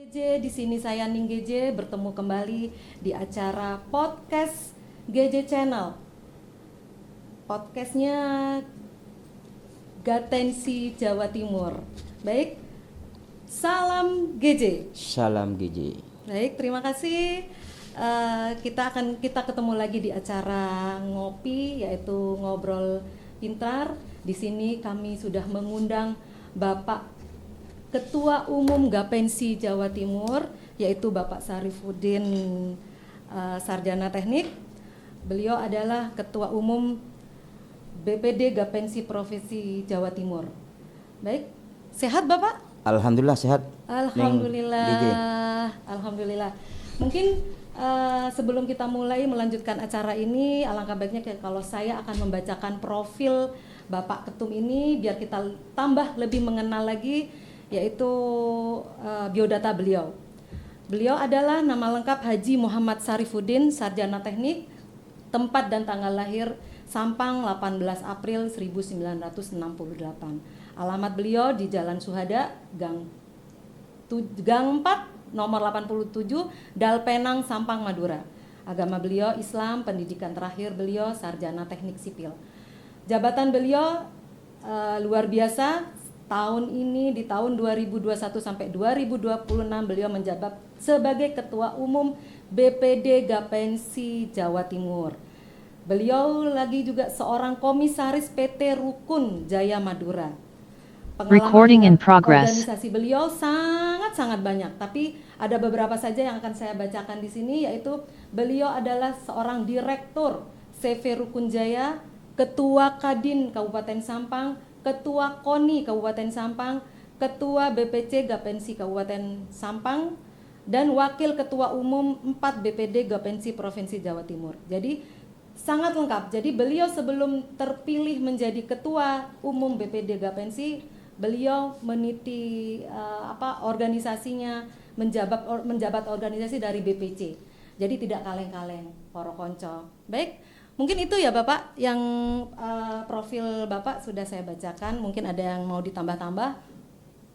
GJ, di sini saya Ning GJ bertemu kembali di acara podcast GJ Channel. Podcastnya Gatensi Jawa Timur. Baik, salam GJ. Salam gizi. Baik, terima kasih. Kita ketemu lagi di acara ngopi, yaitu ngobrol pintar. Di sini kami sudah mengundang Bapak Ketua Umum Gapensi Jawa Timur, yaitu Bapak Sarifudin Sarjana Teknik. Beliau adalah Ketua Umum BPD Gapensi Provinsi Jawa Timur. Baik, sehat Bapak? Alhamdulillah sehat. Alhamdulillah, alhamdulillah. Mungkin sebelum kita mulai melanjutkan acara ini, alangkah baiknya kalau saya akan membacakan profil Bapak Ketum ini biar kita tambah lebih mengenal lagi, yaitu biodata beliau. Beliau adalah nama lengkap Haji Muhammad Sarifudin, Sarjana Teknik, tempat dan tanggal lahir Sampang 18 April 1968. Alamat beliau di Jalan Suhada, Gang 4, nomor 87, Dalpenang, Sampang, Madura. Agama beliau Islam, pendidikan terakhir beliau Sarjana Teknik Sipil. Jabatan beliau luar biasa. Tahun ini di tahun 2021 sampai 2026 beliau menjabat sebagai Ketua Umum BPD Gapensi Jawa Timur. Beliau lagi juga seorang komisaris PT Rukun Jaya Madura. Recording in progress. Organisasi beliau sangat banyak, tapi ada beberapa saja yang akan saya bacakan di sini, yaitu beliau adalah seorang direktur CV Rukun Jaya, Ketua Kadin Kabupaten Sampang, Ketua KONI Kabupaten Sampang, Ketua BPC Gapensi Kabupaten Sampang, dan Wakil Ketua Umum 4 BPD Gapensi Provinsi Jawa Timur. Jadi sangat lengkap. Jadi beliau sebelum terpilih menjadi Ketua Umum BPD Gapensi, beliau meniti organisasinya, menjabat organisasi dari BPC. Jadi tidak kaleng-kaleng, poro konco. Baik. Mungkin itu ya Bapak, yang profil Bapak sudah saya bacakan. Mungkin ada yang mau ditambah-tambah?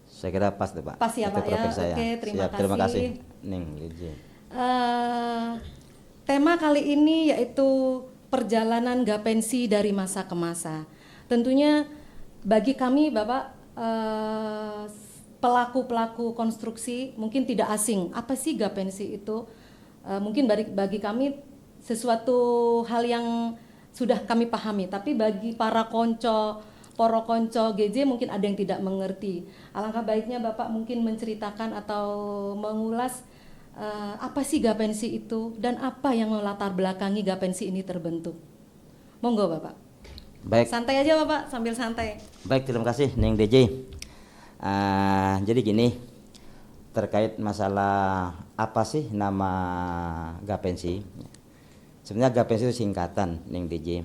Saya kira pas deh Pak. Pas ya Pak ya. Oke, terima kasih. Terima kasih Ning gizi. Tema kali ini yaitu perjalanan Gapensi dari masa ke masa. Tentunya bagi kami Bapak, pelaku-pelaku konstruksi mungkin tidak asing. Apa sih Gapensi itu? Mungkin bagi kami sesuatu hal yang sudah kami pahami, tapi bagi para poro konco GJ mungkin ada yang tidak mengerti. Alangkah baiknya Bapak mungkin menceritakan atau mengulas apa sih Gapensi itu dan apa yang melatar belakangi Gapensi ini terbentuk. Monggo Bapak. Baik. Santai aja Bapak, sambil santai. Baik, terima kasih Ning DJ. Jadi gini, terkait masalah apa sih nama Gapensi? Sebenarnya Gapensi itu singkatan Ning DJ.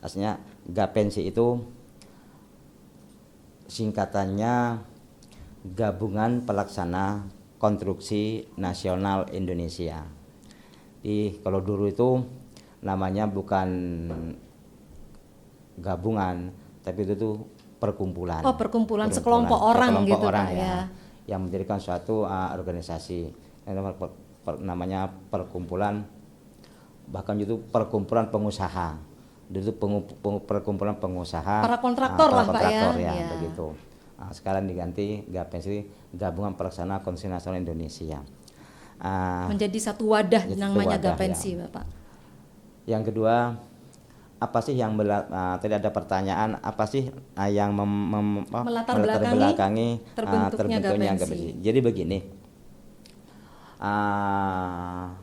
Aslinya Gapensi itu singkatannya Gabungan Pelaksana Konstruksi Nasional Indonesia. Jadi kalau dulu itu namanya bukan gabungan, tapi itu tuh perkumpulan. Oh, perkumpulan sekelompok orang gitu orang Pak ya. Yang mendirikan suatu organisasi. Namanya perkumpulan, bahkan itu perkumpulan pengusaha. Itu perkumpulan pengusaha. Para kontraktor lah Pak ya. Ya. Begitu. Sekarang diganti Gapensi, Gabungan Pelaksana Konstruksi Nasional Indonesia. Menjadi satu wadah namanya Gapensi ya. Bapak. Yang kedua, apa sih yang tadi ada pertanyaan, apa sih yang melatar belakangi terbentuknya Gapensi. Jadi begini,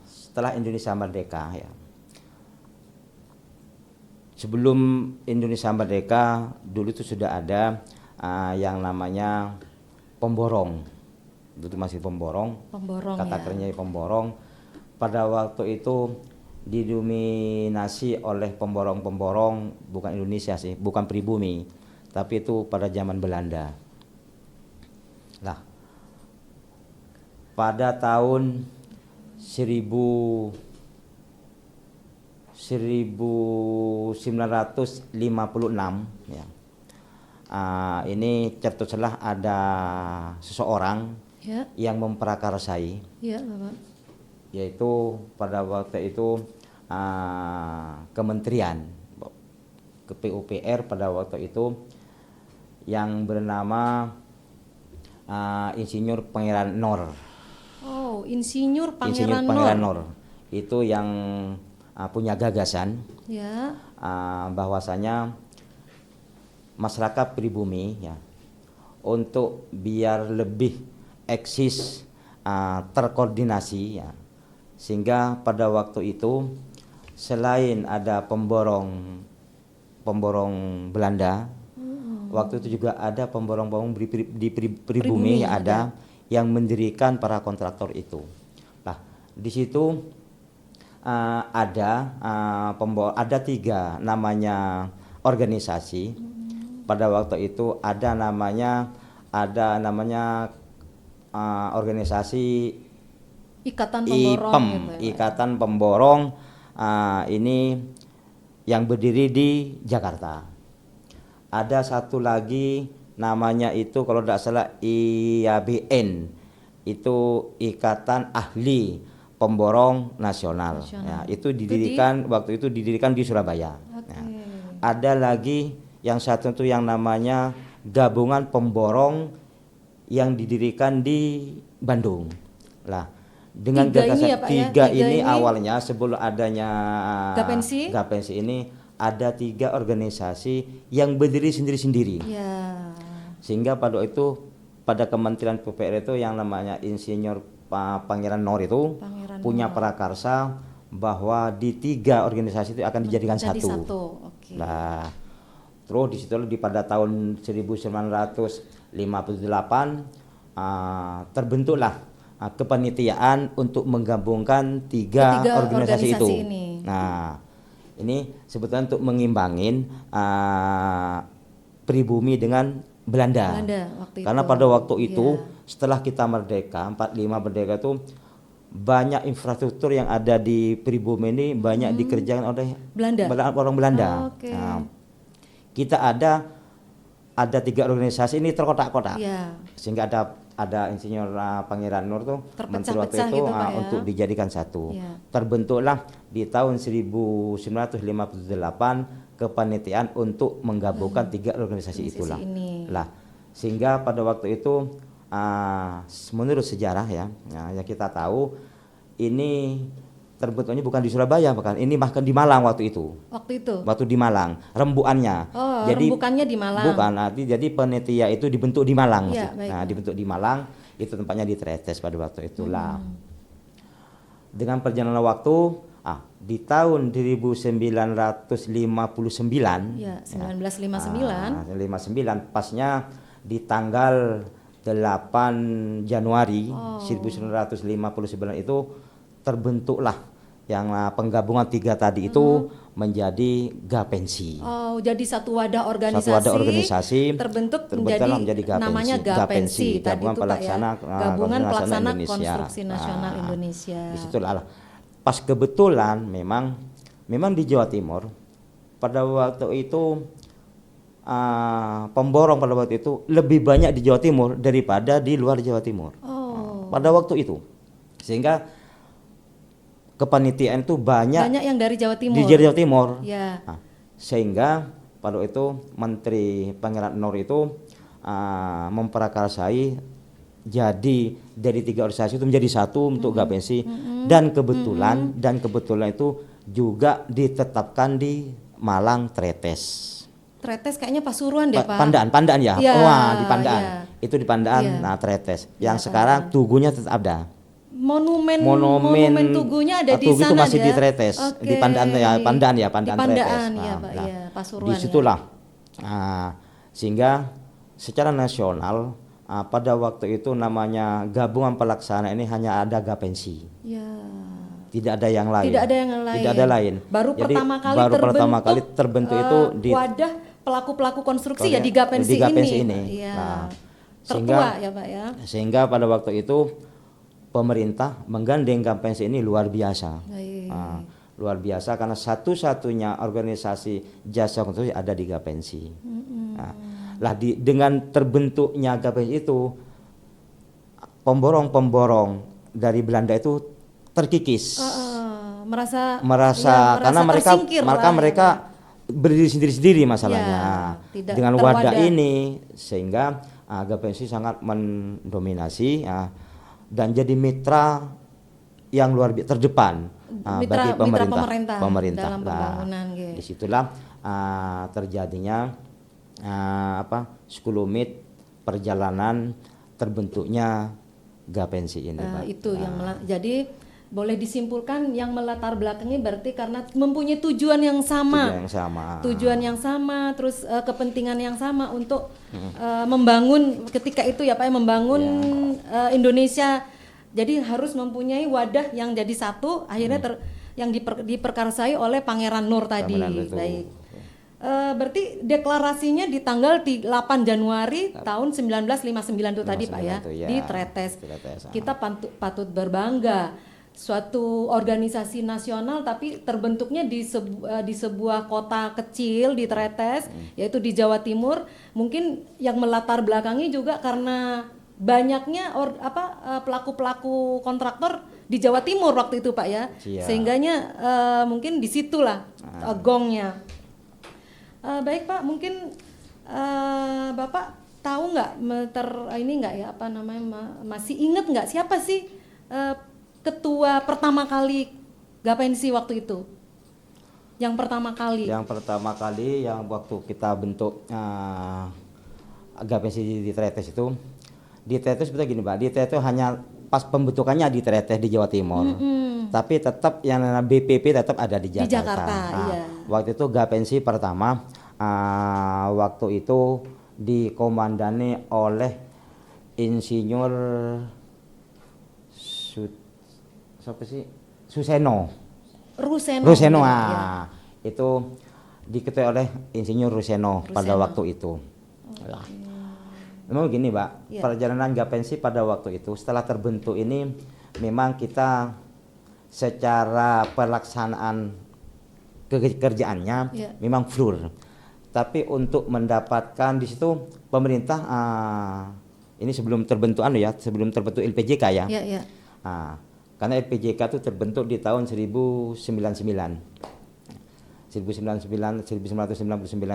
setelah Indonesia merdeka ya, sebelum Indonesia merdeka dulu itu sudah ada yang namanya pemborong. Itu masih pemborong kata kerjanya pemborong. Pada waktu itu didominasi oleh pemborong-pemborong, bukan Indonesia sih, bukan pribumi, tapi itu pada zaman Belanda. Nah, pada tahun 1956 ya, ini cetuslah ada seseorang Ya. yang memprakarsai, Ya, Bapak. yaitu pada waktu itu kementerian ke PUPR pada waktu itu yang bernama Insinyur Pangeran Nor. Oh, Insinyur Insinyur Pangeran Pangeran Nor. Nor itu yang punya gagasan Ya. bahwasanya masyarakat pribumi ya untuk biar lebih eksis terkoordinasi ya, sehingga pada waktu itu selain ada pemborong Belanda, waktu itu juga ada pemborong di pribumi yang ada yang mendirikan para kontraktor itu. Nah, di situ ada 3 namanya organisasi. Pada waktu itu ada namanya organisasi Ikatan Pemborong IPEM, gitu ya, Pak. Ikatan Pemborong, ini yang berdiri di Jakarta. Ada satu lagi namanya itu kalau tidak salah IABN, itu Ikatan Ahli Pemborong Nasional. Ya, itu waktu itu didirikan di Surabaya. Okay. Ya. Ada lagi yang satu itu yang namanya Gabungan Pemborong yang didirikan di Bandung. Lah, dengan gagasan tiga ini awalnya sebelum adanya Gapensi ini ada 3 organisasi yang berdiri sendiri-sendiri. Ya. Sehingga pada Kementerian PUPR itu yang namanya Insinyur Pangeran Nor itu punya prakarsa bahwa di 3 organisasi itu akan dijadikan satu. Okay. Nah, terus di situ pada tahun 1958 terbentuklah kepanitiaan untuk menggabungkan 3 organisasi itu. Ini. Nah, ini sebetulnya untuk mengimbangin pribumi dengan Belanda waktu karena pada waktu itu setelah kita merdeka 45 merdeka itu banyak infrastruktur yang ada di pribumi ini banyak dikerjakan oleh orang Belanda. Okay. Nah, kita ada 3 organisasi ini terkotak-kotak, sehingga ada Insinyur Pangeran Nur tuh menteri waktu itu gitu, untuk dijadikan satu. Terbentuklah di tahun 1958 kepanitiaan untuk menggabungkan 3 organisasi itulah. Lah, sehingga pada waktu itu menurut sejarah yang kita tahu ini terbentuknya bukan di Surabaya, bahkan di Malang waktu itu. Waktu di Malang, rembukannya. Oh, jadi rembukannya di Malang. Bukan, jadi panitia itu dibentuk di Malang. Nah, dibentuk di Malang, itu tempatnya di Tretes pada waktu itulah. Dengan perjalanan waktu, di tahun 1959. Ya, 1959. Pasnya di tanggal 8 Januari 1959 itu terbentuklah yang penggabungan 3 tadi itu menjadi Gapensi. Oh, jadi satu wadah organisasi terbentuk menjadi Gapensi. Namanya Gapensi. Gabungan Pelaksana Konstruksi Nasional Indonesia. Di situlah pas kebetulan memang di Jawa Timur pada waktu itu pemborong pada waktu itu lebih banyak di Jawa Timur daripada di luar Jawa Timur. Pada waktu itu. Sehingga kepanitiaan itu banyak yang dari Jawa Timur. Di Jawa Timur. Ya. Sehingga pada itu Menteri Pangeran Nor itu memprakarsai jadi dari 3 organisasi itu menjadi satu untuk Gapensi dan kebetulan itu juga ditetapkan di Malang Tretes. Tretes kayaknya Pasuruan deh, Pak. Pandaan ya. Ya, di Pandaan. Ya. Itu di Pandaan. Nah, Tretes. Yang sekarang Tugunya tetap ada. Monumen Tugunya ada di Tugu sana. Itu masih di Tretes, di Pandaan ya, Pandaan Tretes. Pasuruan. Di situlah. Sehingga secara nasional pada waktu itu namanya Gabungan Pelaksana ini hanya ada Gapensi. Ya. Tidak ada yang lain. Baru pertama kali terbentuk itu di wadah pelaku konstruksi ya di Gapensi ini. Ya. Tertua ya, Pak ya. Sehingga pada waktu itu pemerintah menggandeng Gapensi ini luar biasa. Luar biasa karena satu-satunya organisasi jasa konstruksi ada di Gapensi. Dengan terbentuknya Gapensi itu pemborong-pemborong dari Belanda itu terkikis. Merasa Karena mereka tersingkir lah, mereka berdiri sendiri-sendiri masalahnya. tidak Dengan wadah terwadah. ini sehingga GPNC sangat mendominasi dan jadi mitra yang luar biasa terdepan bagi pemerintah dalam pembangunan. Disitulah terjadinya sekelumit perjalanan terbentuknya GPNC ini. Itu yang jadi boleh disimpulkan yang melatar belakangi berarti karena mempunyai tujuan yang sama, terus kepentingan yang sama untuk membangun ketika itu ya Pak, membangun Indonesia. Jadi harus mempunyai wadah yang jadi satu, akhirnya yang diperkarsai oleh Pangeran Nur tadi. Baik. Berarti deklarasinya di tanggal 8 Januari tahun 1959 itu tadi Pak ya, di Tretes. Kita patut berbangga, suatu organisasi nasional tapi terbentuknya di sebuah kota kecil di Tretes, yaitu di Jawa Timur. Mungkin yang melatar belakangi juga karena banyaknya pelaku-pelaku kontraktor di Jawa Timur waktu itu Pak ya, sehingganya mungkin disitulah gongnya. Baik Pak, mungkin Bapak tahu nggak masih ingat nggak siapa sih ketua pertama kali GPNC waktu itu? Yang pertama kali yang waktu kita bentuk GPNC di Tretes itu. Di Tretes betul gini Pak, di Tretes hanya pas pembentukannya di Tretes di Jawa Timur. Tapi tetap yang namanya BPP tetap ada di Jakarta. Iya. Waktu itu GPNC pertama waktu itu dikomandani oleh Insinyur Ruseno. Itu diketuai oleh Insinyur Ruseno pada waktu itu. Memang gini Pak, perjalanan GPNC pada waktu itu setelah terbentuk ini memang kita secara pelaksanaan kerjaannya memang flur. Tapi untuk mendapatkan di situ pemerintah ini sebelum terbentuk LPJK ya. Karena LPJK itu terbentuk di tahun 1999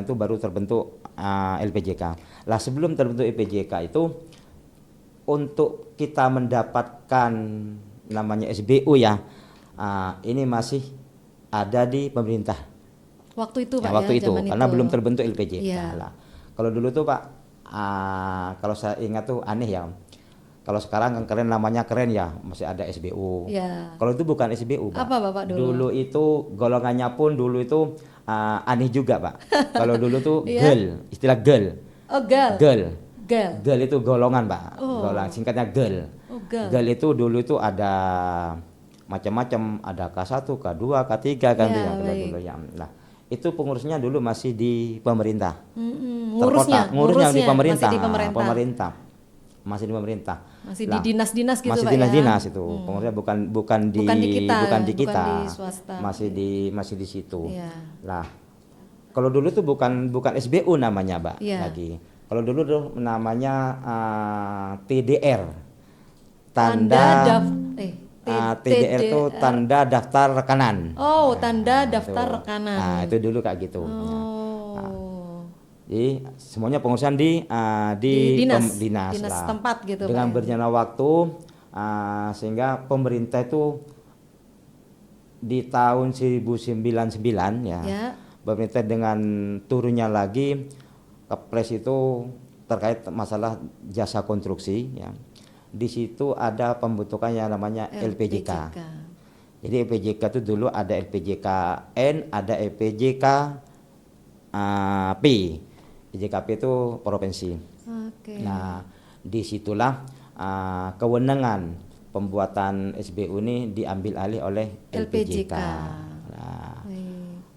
itu baru terbentuk LPJK. Lah sebelum terbentuk LPJK itu untuk kita mendapatkan namanya SBU ya, ini masih ada di pemerintah. Waktu itu Pak waktu itu karena itu. belum terbentuk LPJK. Iya. Lah kalau dulu tuh Pak, kalau saya ingat tuh aneh ya. Kalau sekarang kan keren ya, masih ada SBU. Kalau itu bukan SBU Pak. Apa Bapak dulu? Dulu itu golongannya pun dulu itu aneh juga Pak. Kalau dulu tuh girl, istilah girl. Oh girl. Girl itu golongan Pak. Golongan singkatnya girl. Girl itu dulu itu ada macam-macam, ada K1, K2, K3 kan dulu ya. Nah, itu pengurusnya dulu masih di pemerintah. Ngurusnya di pemerintah. Masih di pemerintah. Masih di dinas-dinas gitu masih Pak dinas-dinas ya? itu. Pengurusnya bukan di kita. Bukan di swasta. Masih di situ. Lah, kalau dulu tuh bukan SBU namanya, Mbak, lagi. Kalau dulu tuh namanya TDR. TDR itu tanda daftar rekanan. Oh, tanda daftar rekanan. Nah, itu dulu kayak gitu. Jadi semuanya pengurusan di dinas tempat gitu dengan Pak. Berjalannya waktu sehingga pemerintah itu di tahun 1999 ya. Pemerintah dengan turunnya lagi Kepres itu terkait masalah jasa konstruksi ya. Di situ ada pembentukan yang namanya LPJK. Jadi LPJK itu dulu ada LPJK N, ada LPJK P. LPJK itu provinsi. Nah, disitulah kewenangan pembuatan SBU ini diambil alih oleh LPJK.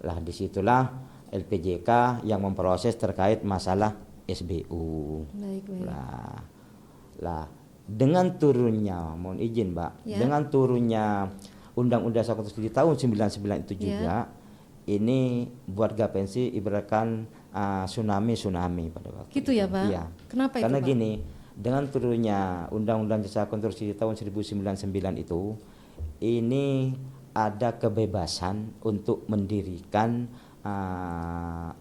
Lah disitulah LPJK yang memproses terkait masalah SBU. Lah dengan turunnya, mohon izin Mbak, dengan turunnya Undang-Undang 1 di tahun 99 itu juga ini buat GPNC ibaratkan tsunami pada waktu gitu itu. Ya Pak? Iya. Kenapa itu Karena Pak? gini, dengan turunnya Undang-Undang Jasa Konstruksi di tahun 1999 itu, ini ada kebebasan untuk mendirikan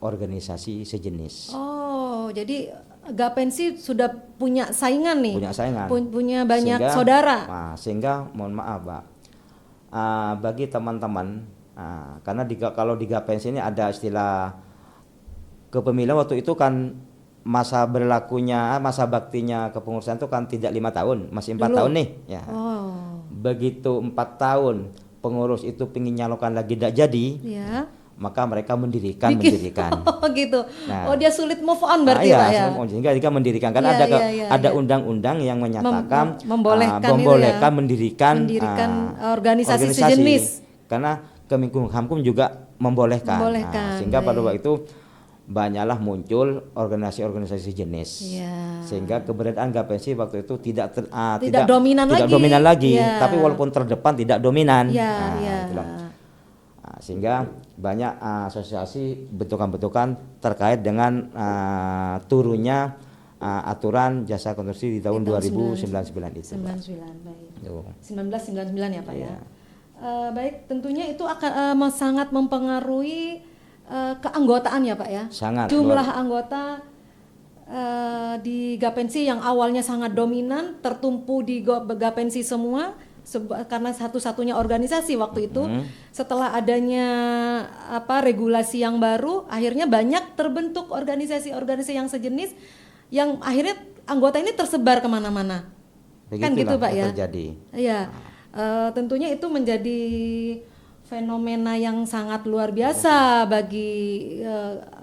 organisasi sejenis. Oh, jadi Gapensi sudah punya saingan nih. Punya saingan. Punya banyak Sehingga, saudara. Sehingga mohon maaf, Pak, bagi teman-teman, karena kalau di Gapensi ini ada istilah kepemilian waktu itu kan masa berlakunya, masa baktinya kepengurusan itu kan tidak 5 tahun, masih 4 tahun nih. Ya. Oh. Begitu 4 tahun pengurus itu pingin nyalonkan lagi tidak jadi, Ya. maka mereka mendirikan. Oh gitu. Nah, oh dia sulit move on berarti Pak ya. Sehingga mereka mendirikan kan ada undang-undang yang menyatakan membolehkan mendirikan organisasi sejenis. Karena Kemenkumham juga membolehkan. Sehingga pada waktu itu banyaklah muncul organisasi-organisasi sejenis. Sehingga keberadaan Gapensi waktu itu tidak dominan lagi, tapi walaupun terdepan tidak dominan. Sehingga banyak asosiasi bentukan-bentukan terkait dengan turunnya aturan jasa konstruksi di tahun 2099 itu. 99, baik. 1999 ya Pak ya. Baik, tentunya itu akan sangat mempengaruhi keanggotaan ya Pak ya. Sangat. Jumlah anggota di Gapensi yang awalnya sangat dominan tertumpu di Gapensi semua. Karena satu-satunya organisasi waktu itu, setelah adanya regulasi yang baru, akhirnya banyak terbentuk organisasi-organisasi yang sejenis, yang akhirnya anggota ini tersebar kemana-mana. Kan gitu Pak ya. Terjadi. Iya, tentunya itu menjadi fenomena yang sangat luar biasa bagi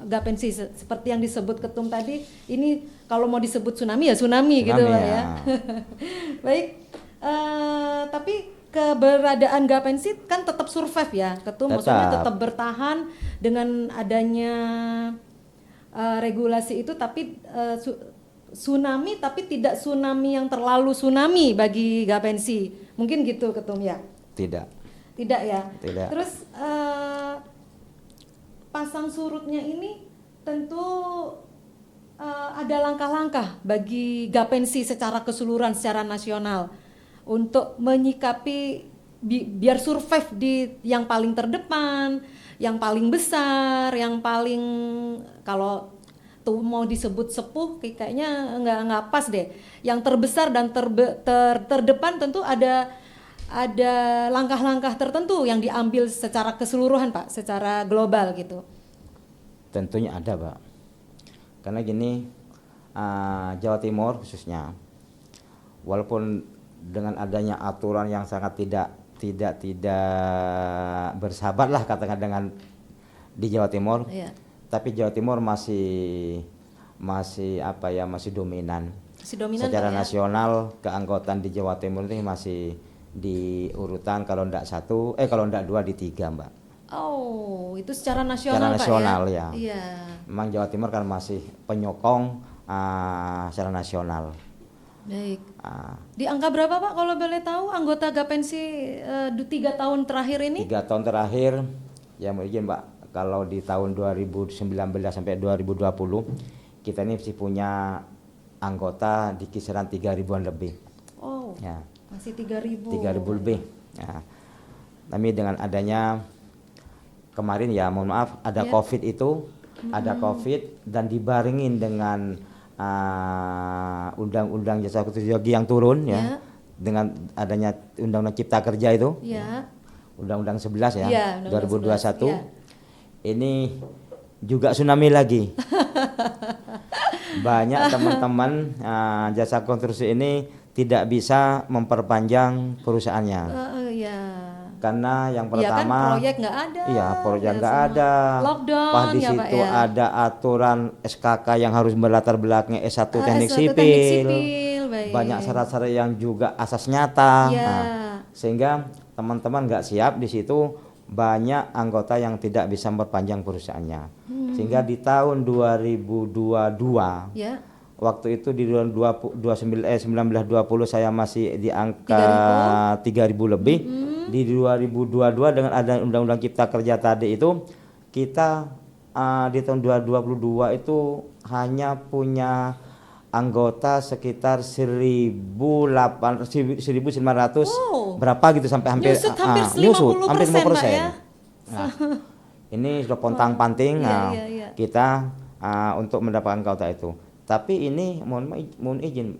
Gapensi, seperti yang disebut Ketum tadi. Ini kalau mau disebut tsunami ya tsunami gitu Pak ya. Baik. Tapi keberadaan Gapensi kan tetap survive ya Ketum, maksudnya tetap bertahan dengan adanya regulasi itu, tapi tsunami tapi tidak tsunami yang terlalu tsunami bagi Gapensi, mungkin gitu Ketum ya? Tidak ya? Tidak. Terus pasang surutnya ini tentu ada langkah-langkah bagi Gapensi secara keseluruhan, secara nasional, untuk menyikapi biar survive di yang paling terdepan, yang paling besar, yang paling, kalau tuh mau disebut sepuh kayaknya nggak pas deh. Yang terbesar dan terdepan tentu ada langkah-langkah tertentu yang diambil secara keseluruhan Pak, secara global gitu. Tentunya ada Pak. Karena gini, Jawa Timur khususnya, walaupun dengan adanya aturan yang sangat tidak bersahabat lah katakan dengan di Jawa Timur, tapi Jawa Timur masih dominan. Secara nasional keanggotaan di Jawa Timur ini masih di urutan kalau enggak 2 di 3 Mbak. Oh, itu secara nasional Secara nasional Pak ya. Iya. Memang Jawa Timur kan masih penyokong secara nasional. Baik. Di angka berapa Pak kalau boleh tahu anggota Gapensi 3 tahun terakhir ini? 3 tahun terakhir ya mungkin Mbak, kalau di tahun 2019 sampai 2020 kita ini masih punya anggota di kisaran 3.000-an lebih. Oh. Ya. Masih 3.000. 3.000 lebih. Ya. Tapi dengan adanya kemarin ya mohon maaf ada Covid itu, ada Covid dan dibarengin dengan undang-undang jasa konstruksi yang turun ya, dengan adanya undang-undang cipta kerja itu, undang-undang 11 ya, 2021 ini juga tsunami lagi. Banyak teman-teman jasa konstruksi ini tidak bisa memperpanjang perusahaannya. Karena yang pertama, proyek nggak ada. Iya, proyek nggak ada. Lockdown. Pas di situ ada aturan SKK yang harus berlatar belakangnya S1 teknik sipil. Banyak syarat-syarat yang juga asas nyata. Sehingga teman-teman nggak siap di situ, banyak anggota yang tidak bisa memperpanjang perusahaannya. Sehingga di tahun 2022 waktu itu di 1920 saya masih di angka 3.000 lebih. Di 2022 dengan ada undang-undang cipta kerja tadi itu, kita di tahun 2022 itu hanya punya anggota sekitar 1.900 Wow. berapa gitu sampai hampir Nyusut hampir nyusut 50%, hampir Pak, 50%. ya? Nah, ini sudah pontang-panting Iya. kita untuk mendapatkan anggota itu. Tapi ini mohon izin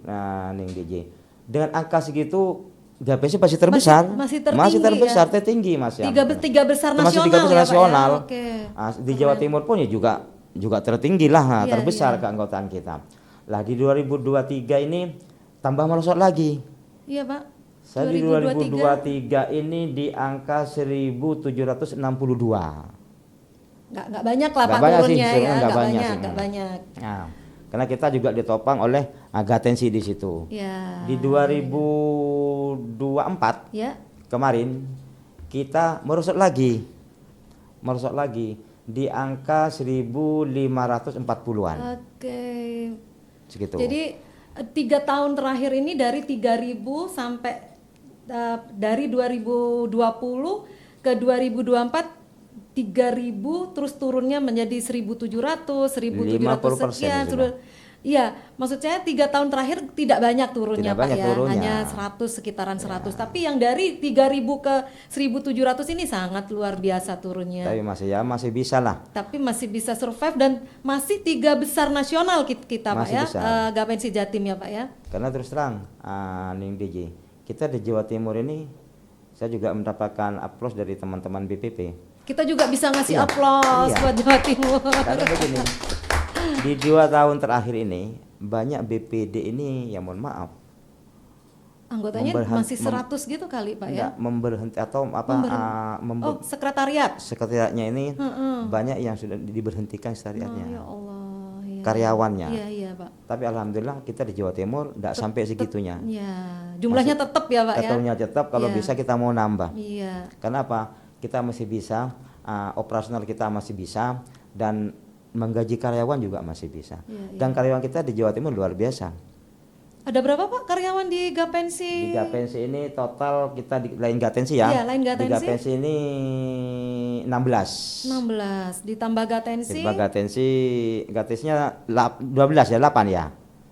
Ning DJ. Dengan angka segitu GPNC masih terbesar. Masih terbesar, ya? Tertinggi Mas ya. Tiga besar Termasuk nasional, tiga besar ya, Pak, ya? nasional. Oke. Di Jawa Timur pun ya juga tertinggi lah, Iya, terbesar iya. keanggotaan kita. Lah di 2023 ini tambah melesat lagi. Iya, Pak. Saya di 2023 ini di angka 1.762. Nggak banyak lah, Nggak Pak, banyak sih, turunnya, ya. sebenarnya nggak banyak sih. Nggak banyak. Nah, karena kita juga ditopang oleh Gatensi di situ. Ya. Di 2024 Ya. kemarin kita merosot lagi di angka 1.540-an. Oke. Segitu. Jadi 3 tahun terakhir ini dari 3.000 sampai dari 2020 ke 2024 3.000 terus turunnya menjadi 1.700, 1.700 sekian. Iya, maksud saya 3 tahun terakhir tidak banyak turunnya, Tidak Pak, banyak ya. turunnya. Hanya 100, sekitaran 100. Tapi yang dari 3.000 ke 1.700 ini sangat luar biasa turunnya. Tapi masih bisa lah. Tapi masih bisa survive dan masih 3 besar nasional kita, Pak, Masih ya. bisa. Gapensi Jatim ya, Pak, ya. Karena terus terang Ning DJ, kita di Jawa Timur ini saya juga mendapatkan aplaus dari teman-teman BPP. Kita juga bisa ngasih Iya, aplaus iya. buat Jawa Timur. Karena begini, di 2 tahun terakhir ini banyak BPD ini yang mohon maaf Anggotanya masih 100 gitu kali, Pak, ya. memberhenti atau Oh, sekretariat. sekretariatnya ini banyak yang sudah diberhentikan sekretariatnya. Ya Allah. Ya. Karyawannya. Iya, Pak. Tapi alhamdulillah kita di Jawa Timur tidak sampai segitunya. Ya, jumlahnya tetap ya, Pak, ya. Tetapnya tetap kalau Iya. bisa kita mau nambah. Iya. Kenapa? Kita masih bisa, operasional kita masih bisa, dan menggaji karyawan juga masih bisa. Iya, Dan karyawan kita di Jawa Timur luar biasa. Ada berapa, Pak, karyawan di Gapensi? Di Gapensi ini total kita di lain Gatensi ya. Iya, lain Gatensi. Di Gapensi ini 16. 16 ditambah Gatensi. Di Gatensinya 12 ya, 8 ya.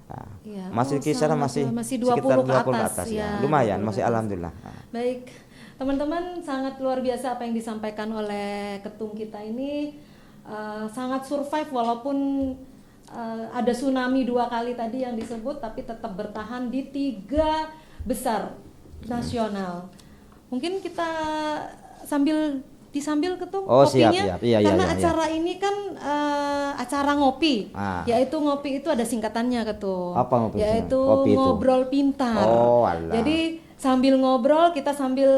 Nah, Iya. masih kisaran sangat masih 20 sekitar ke 20 atas, ya. ya, Lumayan, 20 masih ke atas. alhamdulillah. Nah. Baik, teman-teman, sangat luar biasa apa yang disampaikan oleh ketum kita ini. Sangat survive walaupun ada tsunami 2 kali tadi yang disebut, tapi tetap bertahan di 3 besar nasional. Mungkin kita disambil ketum Oh, siap, kopinya, siap. Iya, karena iya. acara ini kan acara ngopi, yaitu ngopi itu ada singkatannya ketum. Apa ngopi? Yaitu Kopi itu? ngobrol pintar. Oh, alah. Jadi sambil ngobrol kita sambil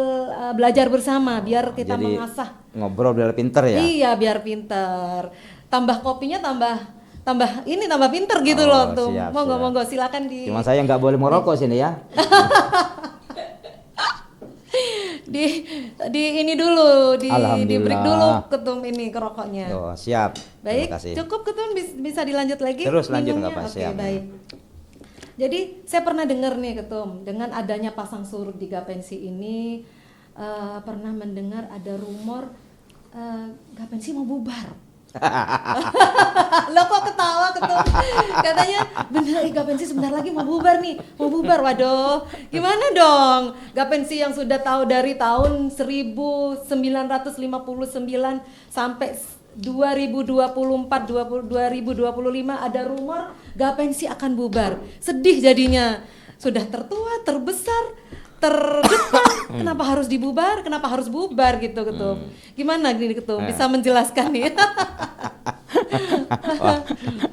belajar bersama biar kita Jadi mengasah. ngobrol biar pinter ya. Iya, biar pintar. Tambah kopinya tambah pinter gitu Oh, loh tuh. siap, Monggo silakan di Cuma saya nggak boleh merokok sini ya. di ini dulu di Alhamdulillah. break dulu ketum ini kerokoknya. Oh, siap. Baik, Terima kasih. cukup ketum bisa dilanjut lagi. Terus lanjut minumnya? nggak Pak? Oke, Siap. baik. Jadi saya pernah dengar nih ketum, dengan adanya pasang surut di Gapensi ini pernah mendengar ada rumor Gapensi mau bubar. Lo kok ketawa ketum? Katanya bener Gapensi sebentar lagi mau bubar nih, mau bubar. Waduh, gimana dong? Gapensi yang sudah tahu dari tahun 1959 sampai 2024 2025 ada rumor Gapensi akan bubar. Sedih jadinya. Sudah tertua, terbesar, terdepan, kenapa harus dibubar? Kenapa harus bubar gitu ketum? Gimana gini ketum? Bisa menjelaskan nih? Wah,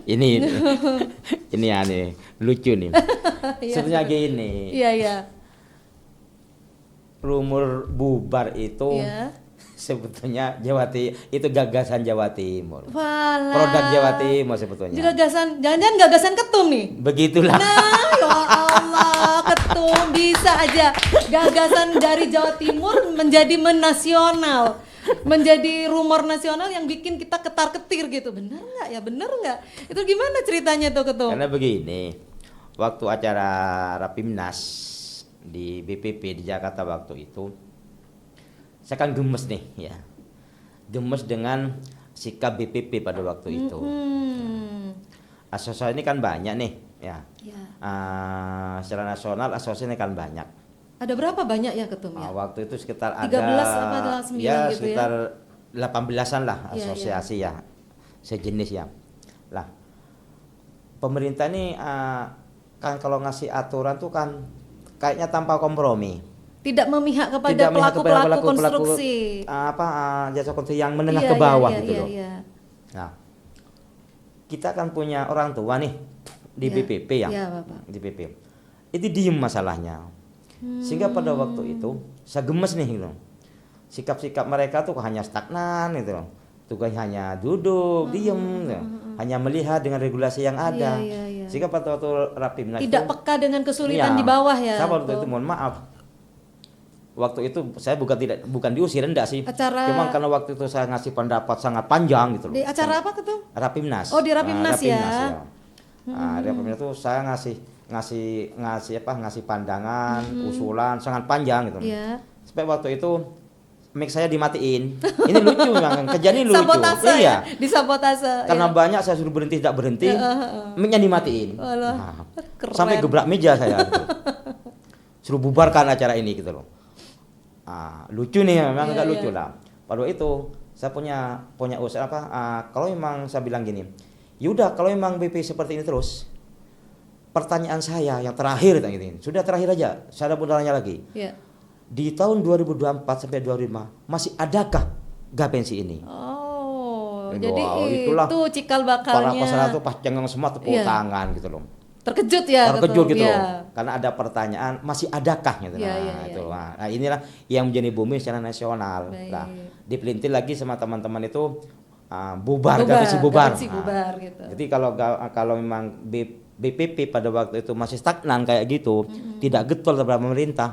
ini aneh, lucu nih. Sebenarnya gini, Iya. rumor bubar itu Iya. sebetulnya itu gagasan Jawa Timur. Walah. Produk Jawa Timur sebetulnya. Jangan-jangan gagasan ketum nih. Begitulah. Nah, ya Allah, ketum bisa aja gagasan dari Jawa Timur menjadi menasional, menjadi rumor nasional yang bikin kita ketar-ketir gitu. Bener nggak ya? Bener nggak? Itu gimana ceritanya tuh ketum? Karena begini, waktu acara Rapimnas di BPP di Jakarta waktu itu, saya kan gemes nih ya, gemes dengan sikap BPP pada waktu itu. Asosiasi ini kan banyak nih, ya. Ya. Secara nasional asosiasi kan banyak. Ada berapa banyak ya Ketum ya? Waktu itu sekitar 13 apa ada 9 ya gitu sekitar ya? 18-an lah Iya, asosiasi ya sejenis ya. Lah pemerintah ini kan kalau ngasih aturan tuh kan kayaknya tanpa kompromi. Tidak memihak kepada Tidak memihak kepada pelaku-pelaku konstruksi. Jasa konstruksi yang menengah Iya, ke bawah iya, gitu iya, loh. iya. Nah, kita kan punya orang tua nih di Iya. BPP ya. Iya, Bapak. Di BPP. Itu diem masalahnya. Sehingga pada waktu itu saya gemes nih gitu. Sikap-sikap mereka tuh hanya stagnan gitu loh. Tugas hanya duduk, diem, gitu. Hanya melihat dengan regulasi yang ada. Iya, iya. Sehingga pada waktu Rapimnas Tidak itu, peka dengan kesulitan iya, di bawah ya. saya waktu Ketum. itu mohon maaf. Waktu itu saya bukan diusir, enggak sih. Acara- Cuma karena waktu itu saya ngasih pendapat sangat panjang gitu loh. Di acara apa Ketum? Rapimnas. Oh, di Rapimnas ya. Di Rapimnas itu saya ngasih pandangan, usulan sangat panjang gitu. Iya. Sampai waktu itu mic saya dimatiin. Ini lucu memang, kejadian lucu. Sabotase Iya. ya? Disabotase. Karena ya. banyak saya suruh berhenti tidak berhenti, mic-nya dimatiin. Walah, keren. Sampai gebrak meja saya. Gitu. Suruh bubarkan acara ini gitu loh. Lucu nih memang Iya, agak iya. lucu lah. Pada itu saya punya usaha kalau memang saya bilang gini, yaudah kalau memang BP seperti ini terus, pertanyaan saya yang terakhir gitu, sudah terakhir aja, saya ada tanya lagi. Iya. Di tahun 2024 sampai 2025 masih adakah gapensi ini? Oh, Wow, jadi itulah itu cikal Para bakalnya. peserta tuh pas cengeng semua tepuk Iya. tangan gitu loh. Terkejut ya. Terkejut Ketum? gitu Iya. loh. Karena ada pertanyaan masih adakah gitu. Iya, Nah, iya, itu. iya. Nah, inilah yang menjadi booming secara nasional. Baik. Nah, dipelintir lagi sama teman-teman itu bubar, gapensi bubar. gapensi Nah, bubar gitu. Jadi kalau memang BPP pada waktu itu masih stagnan kayak gitu, tidak getol terhadap pemerintah,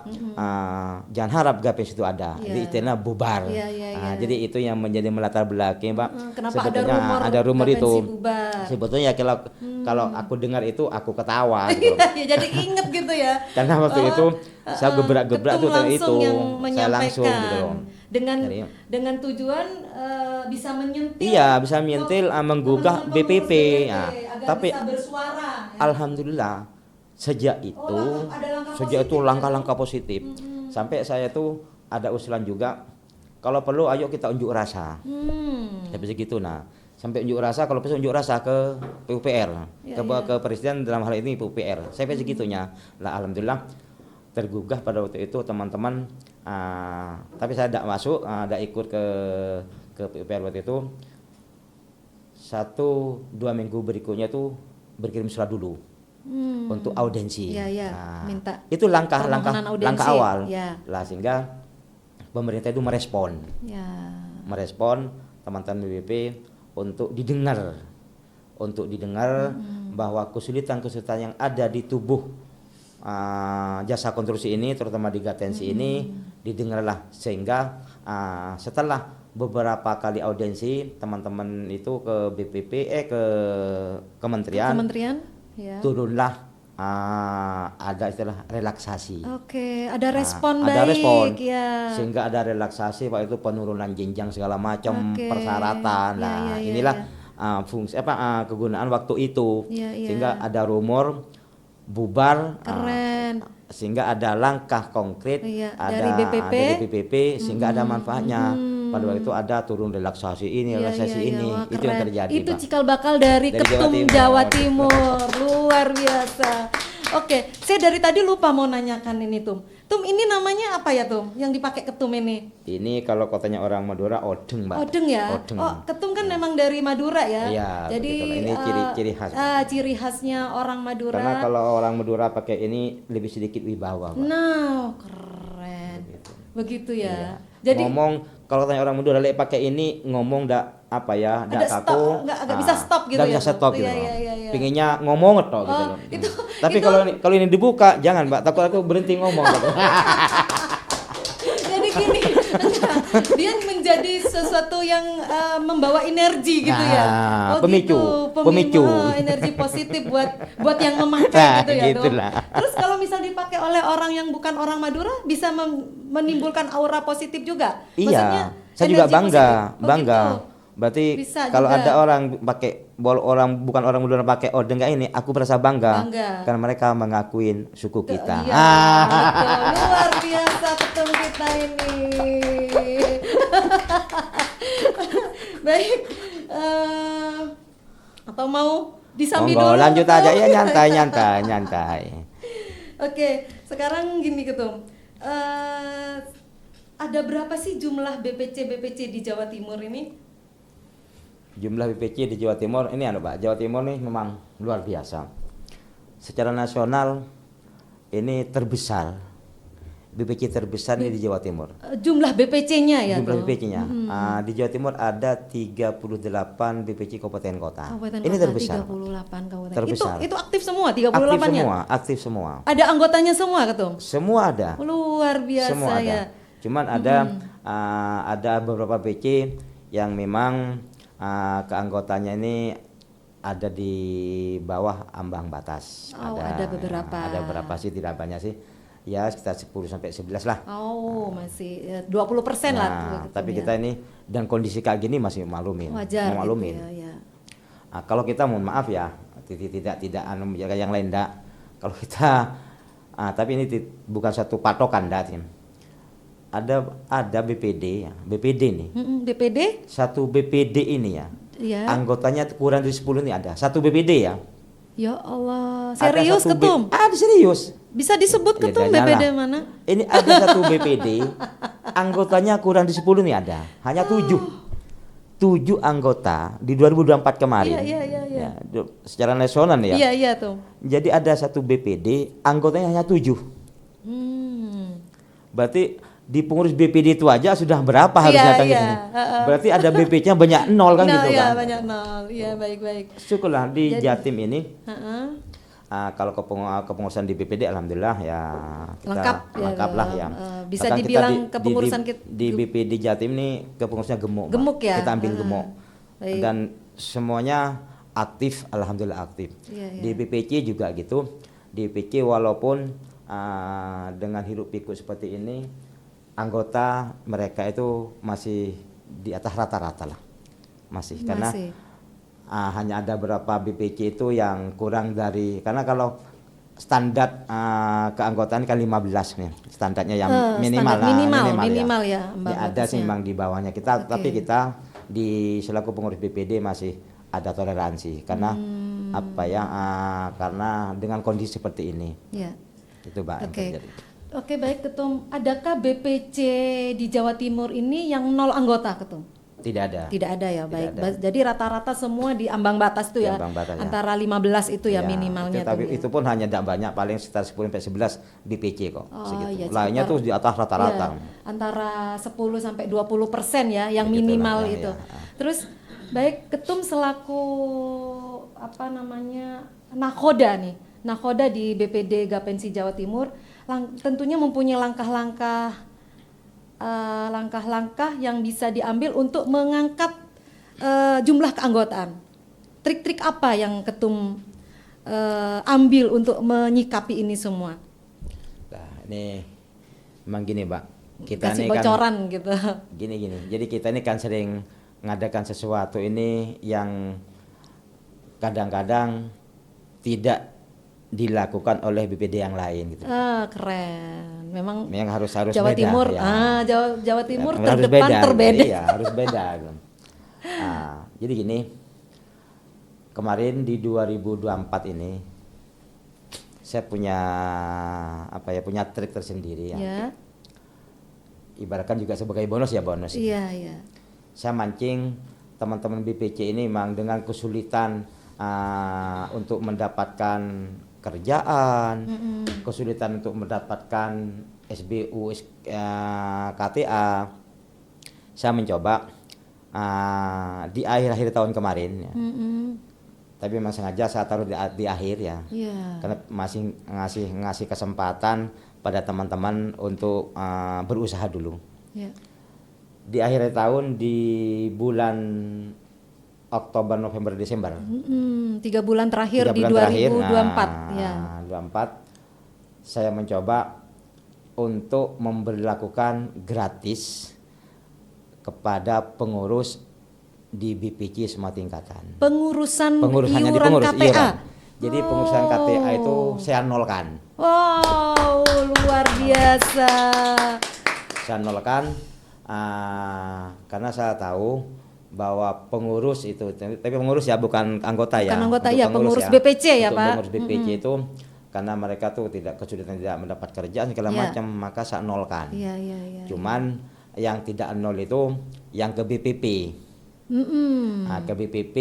jangan harap gapensi itu ada. Iya. Jadi istilahnya bubar. Iya, iya, iya. Jadi itu yang menjadi melatar belakang, Pak. Kenapa Sebetulnya ada rumor itu. gapensi bubar? Sebetulnya kalau aku dengar itu aku ketawa gitu. loh. Ya, jadi inget gitu ya. Karena waktu itu saya gebrak-gebrak Ketum tuh kayak langsung itu. yang Saya langsung menyampaikan. gitu loh. Dengan Jadi- tujuan bisa menyentil. Iya, bisa menyentil, menggugah teman-teman BPP. pengurus Nah, agar tapi bisa bersuara. Ya. alhamdulillah sejak itu ada langkah positif, langkah-langkah positif. Sampai saya tuh ada usulan juga, kalau perlu ayo kita unjuk rasa. Tapi segitu. Nah, sampai unjuk rasa, kalau bisa unjuk rasa ke PUPR, Iya, ke presiden dalam hal ini PUPR. Sampai segitunya. Lah alhamdulillah tergugah pada waktu itu teman-teman. Tapi saya tidak masuk, tidak ikut ke PUPR waktu itu. 1-2 minggu berikutnya tuh berkirim surat dulu untuk audiensi. Iya, iya, Nah, minta itu langkah permohonan audiensi. awal. Ya. Lah sehingga pemerintah itu merespon Ya. teman-teman BPP untuk didengar bahwa kesulitan-kesulitan yang ada di tubuh jasa konstruksi ini, terutama di gatensi ini, didengarlah. Sehingga setelah beberapa kali audiensi teman-teman itu ke BPP ke kementerian, Ya. turunlah ada istilah relaksasi. Oke, ada respon Ada baik respon. ya. Sehingga ada relaksasi, Pak, itu penurunan jenjang segala macam, Oke. persyaratan. Ya, Nah, ya, ya, inilah ya. fungsi kegunaan waktu itu. Ya, ya. Sehingga ada rumor bubar. Keren. Sehingga ada langkah konkret, Iya, ada dari BPP. dari BPP, sehingga ada manfaatnya. Pada waktu itu ada turun relaksasi ini, Iya, relaksasi iya, iya. ini. Wah, Itu yang keren. terjadi, Itu Pak. cikal bakal dari Dari Ketum Jawa Jawa Timur. Timur. Luar biasa. Oke, saya dari tadi lupa mau nanyakan ini Tum. Tum ini namanya apa ya Tum? Yang dipakai Ketum ini? Ini kalau kotanya orang Madura, odeng, Mbak. Odeng ya? Odeng. Oh, Ketum kan memang dari Madura ya? Iya, Jadi begitulah. Ini ciri khas. ciri khasnya orang Madura. Karena kalau orang Madura pakai ini lebih sedikit wibawa, Pak. Nah, keren. Begitu ya. Iya. Jadi ngomong kalau tanya orang Madura lek pakai ini ngomong ndak apa ya, ndak Ada stop, kaku. nggak bisa stop gitu nggak ya, bisa Bang? stop gitu. Iya, loh. iya, iya, iya. Pinginnya ngomong tok gitu Oh, loh. itu- Tapi itu- kalau ini dibuka jangan, Mbak, takut aku berhenti ngomong gitu. jadi gini, dia menjadi sesuatu yang membawa energi gitu ya. Nah, Oh pemicu, gitu, pemicu. energi positif buat yang memakai Nah, gitu ya, Dok. gitulah. Terus kalau misal dipakai oleh orang yang bukan orang Madura bisa menimbulkan aura positif juga. Iya, Maksudnya saya juga energi bangga, positif. Oh, bangga. gitu. Berarti Bisa kalau juga. ada orang bukan orang Madura pakai odeng kayak ini, aku merasa bangga. Bangga. Karena mereka mengakuin suku kita. Iya, betul. Luar biasa ketum kita ini. Baik, atau mau disambi Monggo, dulu? lanjut Ketum? aja ya, nyantai. Oke, sekarang gini ketum. Ada berapa sih jumlah BPC di Jawa Timur ini? Jumlah BPC di Jawa Timur ini Pak, Jawa Timur nih memang luar biasa. Secara nasional ini terbesar. BPC terbesar ini di Jawa Timur. Jumlah BPC-nya ya? Jumlah tuh? BPC-nya. Di Jawa Timur ada 38 BPC kabupaten kota. Ini kota, terbesar. 38 kabupaten. Terbesar. Itu aktif semua 38-nya? Aktif semua. Ada anggotanya semua ketum? Semua ada. Luar biasa Semua ada. ya. Cuman ada beberapa BPC yang memang keanggotanya ini ada di bawah ambang batas. Oh, ada beberapa. Ada beberapa sih, tidak banyak sih. Ya sekitar 10 sampai 11 lah. Oh, masih 20% lah. Nah, tapi kita ini dan kondisi kayak gini masih maklumin. Wajar maklumin. gitu ya. Kalau kita mohon maaf ya, tidak menjaga yang lain enggak. Kalau kita tapi ini bukan satu patokan enggak. Ada BPD ya, BPD nih. BPD? Satu BPD ini ya. Iya. Anggotanya kurang dari 10 nih ada. Satu BPD ya. Ya Allah, Ada serius satu ketum? Ada serius. Bisa disebut Ya, ketum janganlah. BPD mana? Ini ada satu BPD, anggotanya kurang di 10 nih ada. Hanya 7. 7 anggota di 2024 kemarin. Iya. Ya, secara nasional ya. Iya tuh. Jadi ada satu BPD, anggotanya hanya 7. Berarti di pengurus BPD itu aja sudah berapa harusnya kan gitu. Berarti ada BP-nya banyak nol kan gitu kan. Iya, banyak nol. Iya, baik. Syukurlah di Jatim ini. Heeh. Kalau kepengurusan di BPD alhamdulillah ya kita Lengkap lah ya. Bisa Bahkan dibilang kita kepengurusan di BPD Jatim ini kepengurusannya gemuk. Pak. Gemuk ya? Kita ambil gemuk. Baik. Dan semuanya aktif, alhamdulillah aktif. Iya. Di BPC juga gitu. Di BPC walaupun dengan hiruk pikuk seperti ini, anggota mereka itu masih di atas rata-rata lah. Masih. Karena hanya ada beberapa BPC itu yang kurang dari, karena kalau standar keanggotaan kan 15 nih, standarnya yang minimal ya. Ya ada sih memang di bawahnya kita, tapi kita di selaku pengurus BPD masih ada toleransi karena karena dengan kondisi seperti ini. Ya. Itu Pak. Oke, baik ketum. Adakah BPC di Jawa Timur ini yang 0 anggota ketum? Tidak ada. Tidak ada ya, baik. Ada. Jadi rata-rata semua di ambang batas itu ya. Batas, antara 15 itu ya, minimalnya. Tapi ya. itu pun hanya tidak banyak, paling sekitar 10 sampai 11 BPC kok. Iya, lainnya tuh di atas rata-rata. Ya, antara 10 sampai 20% ya yang minimal itu. Terus baik ketum selaku nakoda nih. Nakoda di BPD Gapensi Jawa Timur tentunya mempunyai langkah-langkah yang bisa diambil untuk mengangkat jumlah keanggotaan. Trik-trik apa yang ketum ambil untuk menyikapi ini semua? Nah, ini memang gini, Pak. Kita Kasih ini bocoran kan, gitu. Gini. Jadi kita ini kan sering mengadakan sesuatu ini yang kadang-kadang tidak dilakukan oleh BPD yang lain gitu. Keren. Memang harus Jawa beda, Timur, ya. Jawa Timur Ya, terdepan terbeda. Iya, harus beda. Jadi gini, kemarin di 2024 ini saya punya punya trik tersendiri ya. Ibaratkan juga sebagai bonus. Iya. Saya mancing teman-teman BPC ini memang dengan kesulitan untuk mendapatkan kerjaan, kesulitan untuk mendapatkan SBU, KTA. Saya mencoba di akhir-akhir tahun kemarin, ya. Tapi memang sengaja saya taruh di akhir ya, karena masih ngasih kesempatan pada teman-teman untuk berusaha dulu. Di akhir tahun di bulan Oktober, November, Desember. 3 bulan terakhir di 2024. 24 saya mencoba untuk memberlakukan gratis kepada pengurus di BPC semua tingkatan. Pengurusannya pengurus KPA. iuran. Jadi pengurusan KPA itu saya nolkan. Wow, luar biasa. Saya nolkan karena saya tahu bahwa pengurus itu, tapi pengurus ya bukan anggota ya. Bukan anggota untuk ya, pengurus BPC ya untuk Pak. Pengurus BPC itu karena mereka tuh kesulitan tidak mendapat kerjaan segala macam, maka saya nolkan. Iya. Cuman yang tidak nol itu yang ke BPP. Ke BPP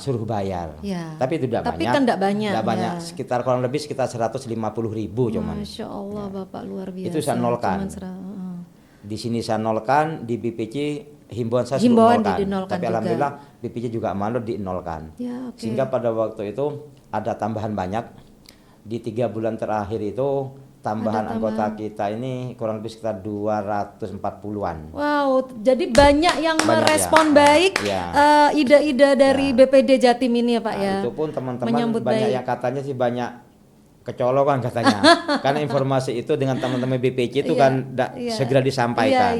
suruh bayar. Ya. Tapi itu tidak Tapi banyak. kan tidak banyak. Tidak banyak. Ya. Sekitar kurang lebih sekitar 150.000 cuman. Masya Allah, Bapak luar biasa. Itu saya nolkan. Di sini saya nolkan, di BPC himbauan saya suruh nolkan. Tapi juga. alhamdulillah BPC juga malu dinolkan. Ya, okay. Sehingga pada waktu itu ada tambahan banyak. Di 3 bulan terakhir itu tambahan anggota kita ini kurang lebih sekitar 240-an. Wow, jadi banyak yang merespon baik ide-ide dari BPD Jatim ini ya Pak ya. Itu pun teman-teman Menyambut banyak baik. yang katanya sih banyak kecolongan katanya. Karena informasi itu dengan teman-teman BPC itu kan segera disampaikan.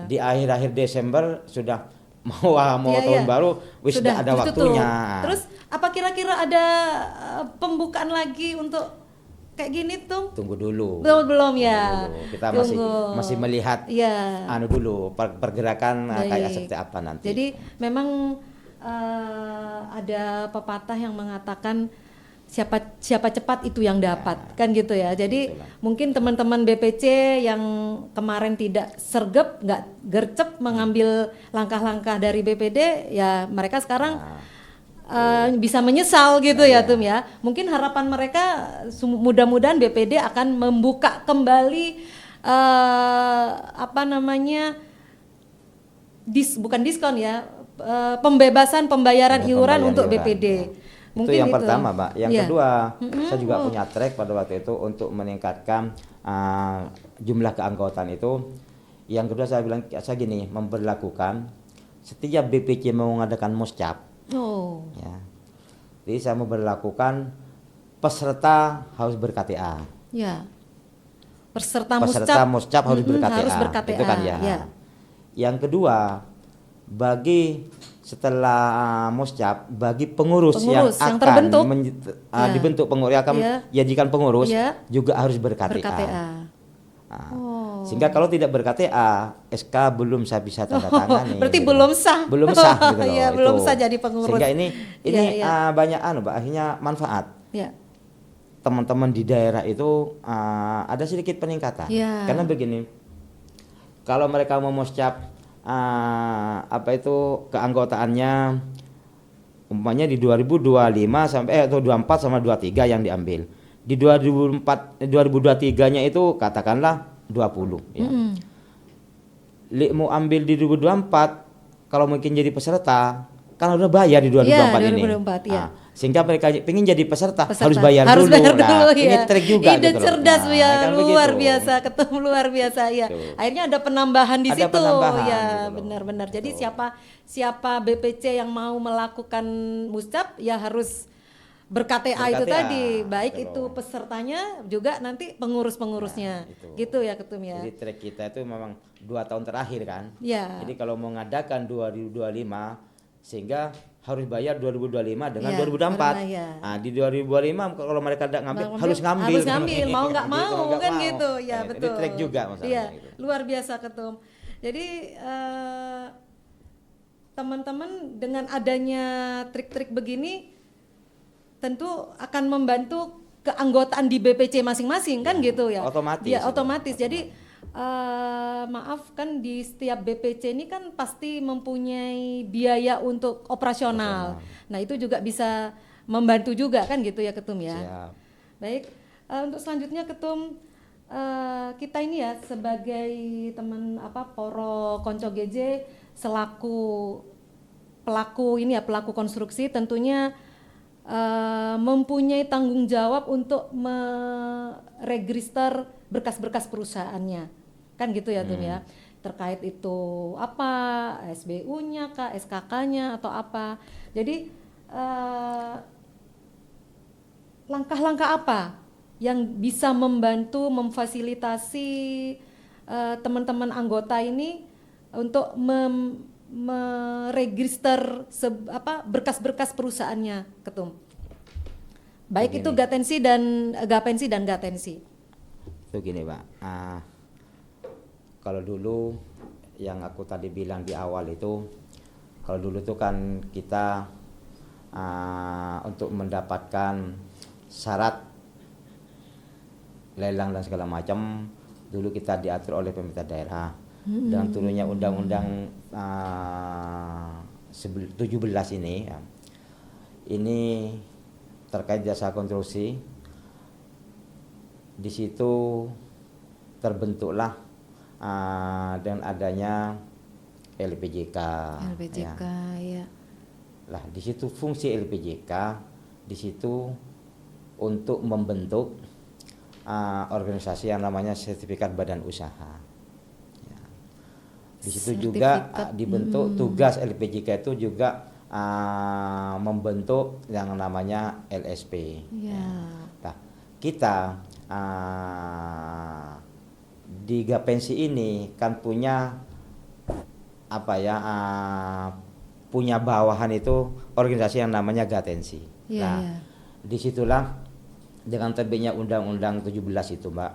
Di akhir-akhir Desember sudah mau tahun baru sudah ada waktunya. Terus apa kira-kira ada pembukaan lagi untuk kayak gini tuh? Tunggu dulu. Belum ya. Kita masih melihat dulu pergerakan kayak seperti apa nanti. Jadi memang ada pepatah yang mengatakan siapa cepat itu yang dapat, kan gitu ya. Jadi mungkin teman-teman BPC yang kemarin tidak sergap, nggak gercep mengambil langkah-langkah dari BPD, ya mereka sekarang bisa menyesal gitu ya Tum ya. Mungkin harapan mereka mudah-mudahan BPD akan membuka kembali bukan diskon ya, pembebasan pembayaran iuran untuk BPD. Mungkin itu yang pertama, Mbak. Yang kedua, saya juga punya track pada waktu itu untuk meningkatkan jumlah keanggotaan itu. Yang kedua saya bilang gini, memberlakukan setiap BPC mau mengadakan muscap. Ya. Jadi saya memberlakukan peserta harus ber-KTA. Ya. Peserta muscap harus ber-KTA. Itu kan ya. Yang kedua, bagi setelah muscap, bagi pengurus yang akan terbentuk, dibentuk pengurus yang akan dijadikan pengurus juga harus ber-KTA. Sehingga kalau tidak ber-KTA, SK belum saya bisa tanda tangani. Berarti gitu. belum sah. Belum sah gitu loh. Ya, belum sah jadi pengurus. Sehingga ini banyak Mbak, akhirnya manfaat. Ya. Teman-teman di daerah itu ada sedikit peningkatan. Karena begini, kalau mereka mau muscap keanggotaannya umpamanya di 2025 sampai atau 24 sama 23 yang diambil. Di 2023-nya itu katakanlah 20 ya. Mau ambil di 2024 kalau mungkin jadi peserta kan udah bayar di 2024 ini. 2024, sehingga mereka ingin jadi peserta harus bayar dulu. Ini trik juga ide gitu cerdas loh. ya, luar biasa, ketemu luar biasa ya. Akhirnya ada penambahan di situ. Ya, gitu benar-benar. Jadi siapa BPC yang mau melakukan muscap ya harus ber-KTA itu tadi, baik itu pesertanya juga nanti pengurus-pengurusnya. Gitu ya Ketum ya. Jadi trik kita itu memang 2 tahun terakhir kan. Ya. Jadi kalau mau mengadakan 2025 sehingga harus bayar 2025 dengan 2024. Nah, di 2025 kalau mereka tidak ngambil harus ngambil mau nggak mau kan gitu. Ya betul. Ini trik juga masalahnya. Iya, gitu. Luar biasa Ketum. Jadi teman-teman dengan adanya trik-trik begini tentu akan membantu keanggotaan di BPC masing-masing kan gitu ya. Otomatis. Ya otomatis. Jadi maaf kan di setiap BPC ini kan pasti mempunyai biaya untuk operasional. Nah itu juga bisa membantu juga kan gitu ya Ketum ya. Siap. Baik, untuk selanjutnya Ketum kita ini ya sebagai teman Poro Konco GJ selaku pelaku konstruksi tentunya mempunyai tanggung jawab untuk meregister berkas-berkas perusahaannya kan gitu ya Tum ya, terkait itu apa SBU-nya kah, SKK-nya atau apa. Jadi langkah-langkah apa yang bisa membantu memfasilitasi teman-teman anggota ini untuk meregister berkas-berkas perusahaannya, Ketum. Baik Begini. itu Gapensi dan Gatensi. Itu gini Pak, kalau dulu yang aku tadi bilang di awal itu, kalau dulu tuh kan kita untuk mendapatkan syarat lelang dan segala macam, dulu kita diatur oleh pemerintah daerah dan turunnya undang-undang 17 ini ya. Ini terkait jasa konstruksi. Di situ terbentuklah dengan adanya LPJK. LPJK ya. Lah di situ fungsi LPJK di situ untuk membentuk organisasi yang namanya sertifikat badan usaha. Ya. Di situ juga dibentuk tugas LPJK itu juga membentuk yang namanya LSP. Ya. Nah, kita di Gapensi ini kan punya punya bawahan itu organisasi yang namanya Gatensi. Ya, Nah, ya. disitulah dengan terbitnya Undang-Undang 17 itu, Mbak,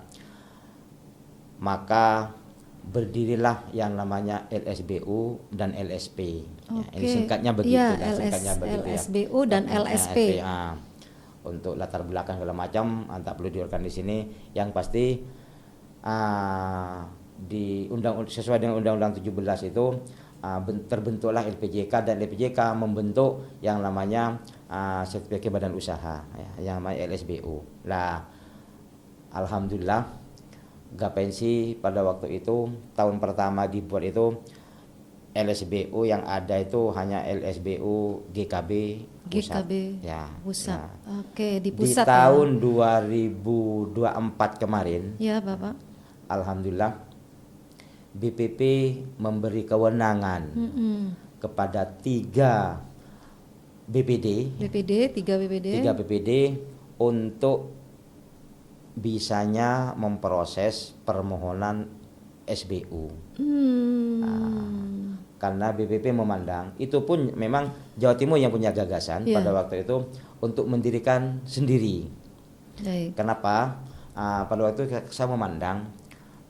maka berdirilah yang namanya LSBU dan LSP. Ya, ini singkatnya begitu, ya, singkatnya begitu ya. LSBU dan LSP. Untuk latar belakang segala macam, tak perlu diuraikan di sini. Yang pasti sesuai dengan Undang-Undang 17 itu terbentuklah LPJK dan LPJK membentuk yang namanya sertifikat badan usaha ya, yang namanya LSBU. Lah, alhamdulillah Gapensi pada waktu itu tahun pertama dibuat itu LSBU yang ada itu hanya LSBU GKB pusat. Ya, pusat. ya. Oke, di pusat. Di tahun 2024 kemarin. Ya, Bapak. Alhamdulillah BPP memberi kewenangan kepada 3 BPD, 3 BPD untuk bisanya memproses permohonan SBU. Karena BPP memandang itu pun memang Jawa Timur yang punya gagasan pada waktu itu untuk mendirikan sendiri. Kenapa? Pada waktu itu saya memandang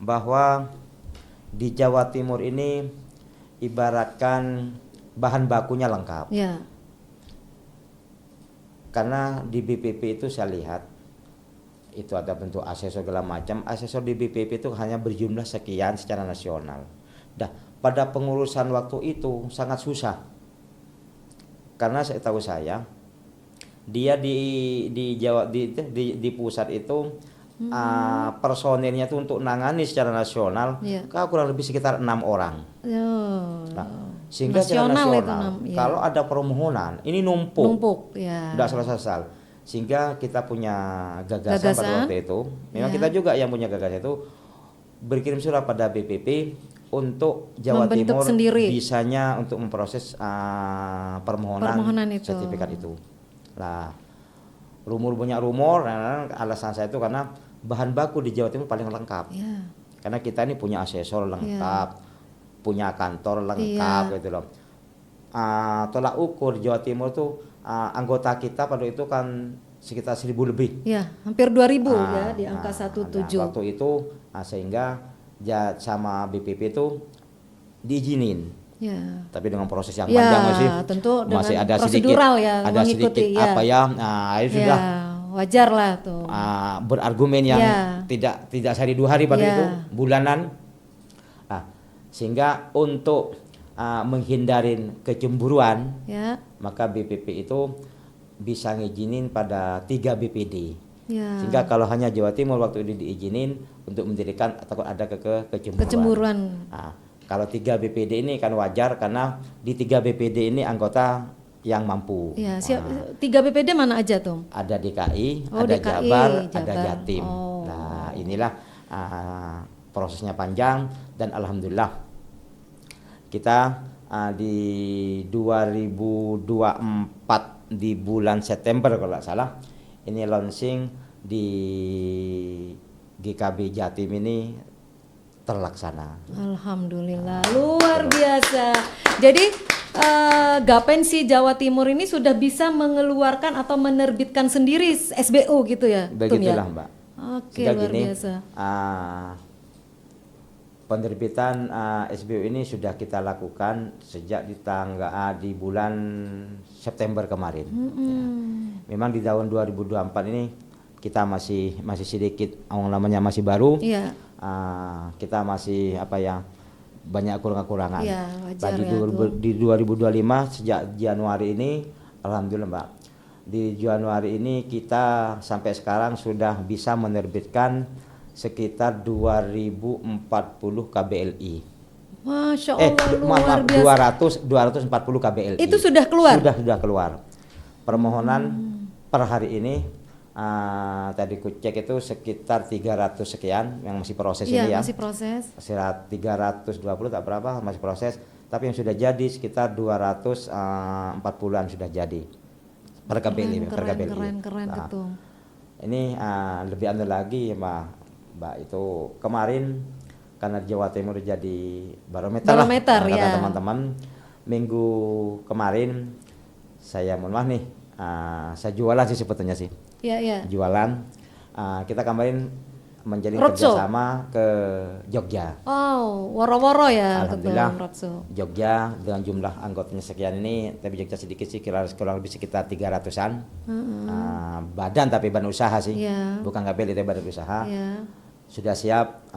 bahwa di Jawa Timur ini ibaratkan bahan bakunya lengkap. Ya. Karena di BPP itu saya lihat itu ada bentuk asesor segala macam. Asesor di BPP itu hanya berjumlah sekian secara nasional. Pada pengurusan waktu itu sangat susah. Karena saya tahu dia di Jawa di pusat itu personilnya itu untuk nangani secara nasional kurang lebih sekitar 6 orang. Sehingga secara nasional kalau ada permohonan ini numpuk ya. Tidak selesai. Sehingga kita punya gagasan pada waktu itu. Memang kita juga yang punya gagasan itu berkirim surat pada BPP untuk Jawa Membentuk Timur sendiri. bisanya untuk memproses permohonan sertifikat itu. Lah, banyak rumor. Alasan saya itu karena bahan baku di Jawa Timur paling lengkap. Ya. Karena kita ini punya asesor lengkap, punya kantor lengkap gitu loh. Tolak ukur Jawa Timur tuh anggota kita pada itu kan sekitar 1.000 lebih. Ya, hampir 2.000 ya di angka 17. Waktu itu sehingga sama BPP itu diizinin. Ya. Tapi dengan proses yang panjang tentu masih ada prosedural sedikit, ada sedikit itu sudah wajar lah tuh. Berargumen yang tidak sehari 2 hari pada itu bulanan. Sehingga untuk menghindarin kecemburuan, maka BPP itu bisa ngizinin pada 3 BPD. Sehingga kalau hanya Jawa Timur waktu itu diizinin untuk mendirikan takut ada kecemburuan. Kalau 3 BPD ini kan wajar karena di 3 BPD ini anggota yang mampu. 3 BPD mana aja tuh? Ada DKI, ada DKI, Jabar, ada Jatim. Nah, inilah prosesnya panjang dan alhamdulillah kita di 2024 di bulan September kalau tidak salah ini launching di GKB Jatim ini terlaksana. Alhamdulillah, luar biasa. Jadi Gapensi Jawa Timur ini sudah bisa mengeluarkan atau menerbitkan sendiri SBO gitu ya, Tum, Begitulah ya? Mbak. Oke, Sejak luar ini, biasa. Penerbitan SBO ini sudah kita lakukan sejak di bulan September kemarin. Ya. Memang di tahun 2024 ini kita masih sedikit, namanya masih baru. Iya. Kita masih banyak kekurangan. Iya, wajar ya, Di 2025 sejak Januari ini, alhamdulillah Mbak, di Januari ini kita sampai sekarang sudah bisa menerbitkan sekitar 2040 KBLI. Masya Allah, luar biasa. 240 KBLI. Itu sudah keluar? Sudah keluar. Permohonan per hari ini tadi ku cek itu sekitar 300 sekian yang masih proses ini ya. Masih proses. 320 tak berapa masih proses, tapi yang sudah jadi sekitar 240-an sudah jadi. Per KBLI. Keren, Ketum. Ini lebih anu lagi Mbak, itu kemarin karena Jawa Timur jadi barometer lah, kata teman-teman. Minggu kemarin saya mohon maaf nih, saya jualan sih sebetulnya sih. Iya. Jualan. Kita kemarin menjalin kerjasama ke Jogja. Oh, woro-woro ya. Alhamdulillah. Ketum, Jogja dengan jumlah anggotanya sekian ini, tapi Jogja sedikit sih, kurang lebih sekitar 300-an. Badan usaha sih, bukan KBLI tapi badan usaha. Sudah siap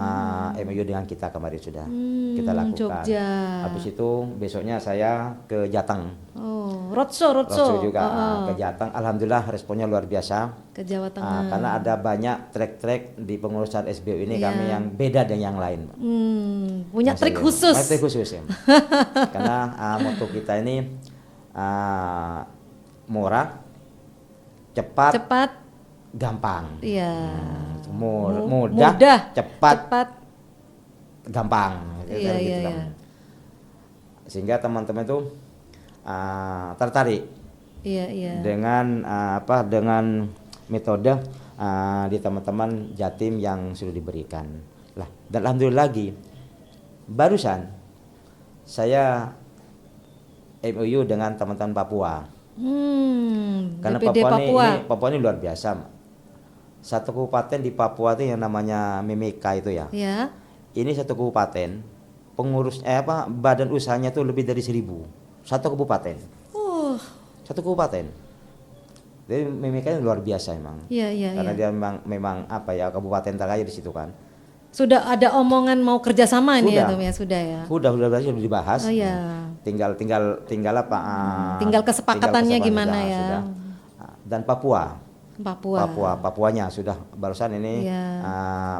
MOU dengan kita kemarin sudah kita lakukan. Jogja. Habis itu besoknya saya ke Jateng. Oh, roadshow juga ke Jateng. Alhamdulillah responnya luar biasa. Ke Jawa Tengah. Karena ada banyak trik-trik di pengurusan SBO ini kami yang beda dengan yang lain. Punya trik khusus. Trik khusus ya. Karena moto kita ini murah, cepat, gampang. Iya. Mudah, cepat, gampang. Iya. Sehingga teman-teman itu tertarik. Iya. Dengan dengan metode di teman-teman Jatim yang sudah diberikan. Lah, dan alhamdulillah lagi barusan saya MOU dengan teman-teman Papua. Karena Papua ini luar biasa. Satu kabupaten di Papua itu yang namanya Mimika itu ya. Iya. Ini satu kabupaten, pengurusnya badan usahanya itu lebih dari 1.000. Satu kabupaten. Satu kabupaten. Jadi Mimika ini luar biasa emang. Iya. Karena dia memang kabupaten terkaya di situ kan. Sudah ada omongan mau kerjasama nih ya, Tom ya, sudah ya. Sudah dibahas. Oh iya. Tinggal tinggal kesepakatannya gimana ya. Sudah. Dan Papuanya sudah barusan ini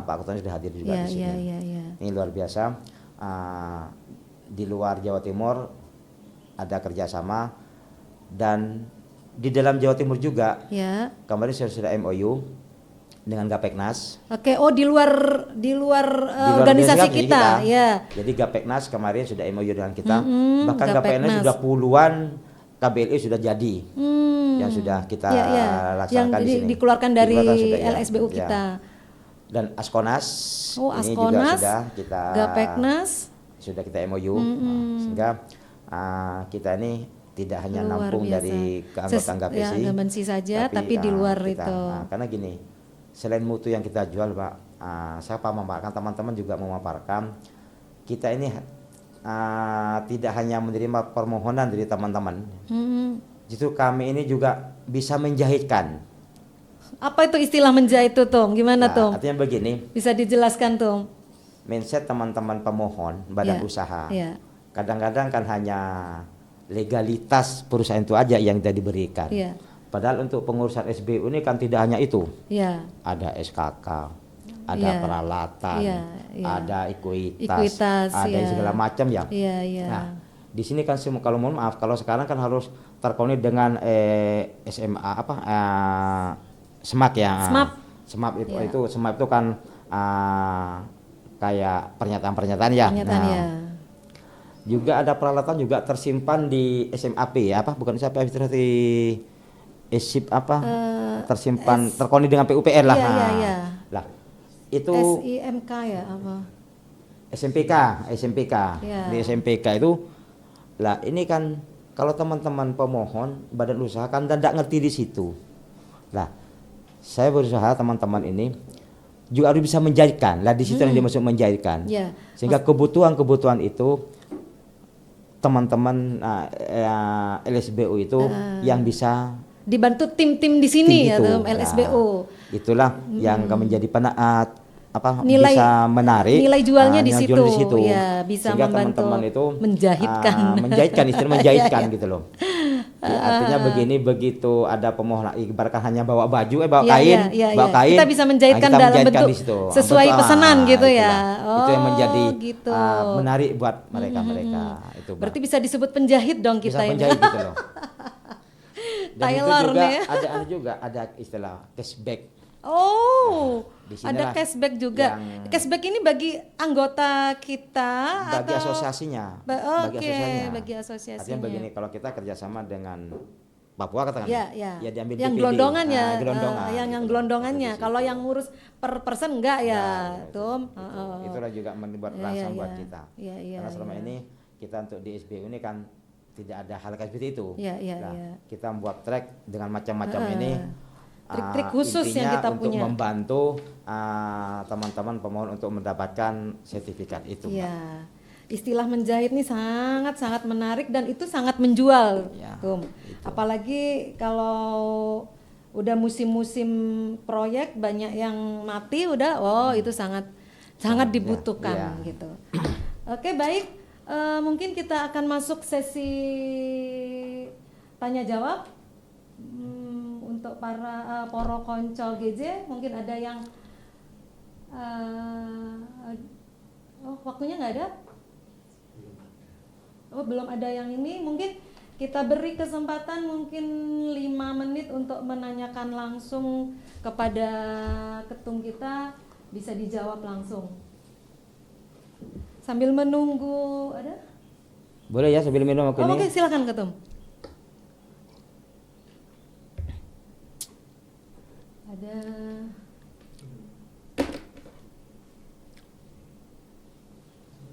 Pak Ketua sudah hadir juga di sini. Ini luar biasa. Di luar Jawa Timur ada kerjasama, dan di dalam Jawa Timur juga. Kemarin sudah MOU dengan Gapeknas. Oke, di luar organisasi kita. Ya. Jadi Gapeknas kemarin sudah MOU dengan kita. Bahkan Gapeknas sudah puluhan KBLI sudah jadi. Yang sudah kita laksanakan yang di sini. Dikeluarkan dari LSBU kita. Dan Askonas, ini juga sudah kita Gapeknas sudah kita MOU. Sehingga kita ini tidak hanya nampung dari keanggotaan Gapensi saja, tapi di luar kita, itu. Karena gini, selain mutu yang kita jual, Pak, saya memaparkan, teman-teman juga memaparkan, kita ini tidak hanya menerima permohonan dari teman-teman. Justru kami ini juga bisa menjahitkan. Apa itu istilah menjahit itu, Tom? Gimana, Tom? Artinya begini. Bisa dijelaskan, Tom? Mindset teman-teman pemohon badan usaha. Kadang-kadang kan hanya legalitas perusahaan itu aja yang tidak diberikan. Padahal untuk pengurusan SBU ini kan tidak hanya itu. Ada SKK, ada peralatan, ada ekuitas, ada segala macam ya. Nah, di sini kan kalau mohon maaf, kalau sekarang kan harus terkoneksi dengan SMA SMAP ya. SMAP itu kan kayak pernyataan-pernyataan ya. Juga ada peralatan juga tersimpan di SMAP ya, bukan SMAP, di SIP tersimpan terkoneksi dengan PUPR lah. Lah, itu SIMK ya apa? SMPK. Ya. Di SMPK itu lah ini kan kalau teman-teman pemohon badan usaha kan tidak ngerti di situ. Lah, saya berusaha teman-teman ini juga harus bisa menjahitkan. Lah di situ yang dimaksud menjahitkan. Ya. Sehingga kebutuhan-kebutuhan itu teman-teman LSBU itu yang bisa Dibantu tim-tim di sini ya, itu. Tom, LSBU. Nah, itulah yang akan menjadi penaat Nilai- bisa menarik nilai jualnya di nilai situ. jual di situ. Ya, bisa sehingga membantu teman-teman itu menjahitkan. istilah menjahitkan Ya, ya. gitu loh. Ya, artinya begini, begitu ada pemohon ibaratkan hanya bawa baju bawa Ya, kain ya, bawa ya. kain, Kita bisa menjahitkan kita dalam menjahitkan bentuk di situ. sesuai pesanan gitu ya. itulah. Itu yang menjadi gitu. menarik buat mereka itu Mbak. Berarti bisa disebut penjahit dong bisa kita ini. menjahit gitu loh. Dan itu Tailor juga nih ya. ada istilah cashback. Oh, Di ada sinilah cashback juga. yang- Cashback ini bagi anggota kita bagi atau asosiasinya, Oke, bagi asosiasinya. Artinya begini, kalau kita kerjasama dengan Papua katakan, Ya. diambil Yang BPD. gelondongan ya. Gelondongan, yang gitu loh. gelondongannya. Itu Kalau situ. yang ngurus per person enggak ya, Tom. Itulah juga membuat Iya, rasa iya, buat iya. kita. Iya, iya, Karena selama iya. ini kita untuk di SBU ini kan tidak ada hal kayak seperti itu. Iya, iya, Nah, iya. kita membuat track dengan macam-macam ini. Trik-trik khusus yang intinya kita untuk punya. membantu teman-teman pemohon untuk mendapatkan sertifikat itu. Mbak. Iya. Istilah menjahit nih sangat-sangat menarik dan itu sangat menjual, Ya, Tom. Apalagi kalau udah musim-musim proyek banyak yang mati udah, itu sangat dibutuhkan ya. gitu. Oke, baik. Mungkin kita akan masuk sesi tanya jawab. Untuk para poro konco GJ mungkin ada yang waktunya nggak ada? Belum ada yang ini. Mungkin kita beri kesempatan mungkin 5 menit untuk menanyakan langsung kepada ketum kita, bisa dijawab langsung. Sambil menunggu ada? Boleh ya sambil minum aku ini. Oke, silakan ketum. Ada.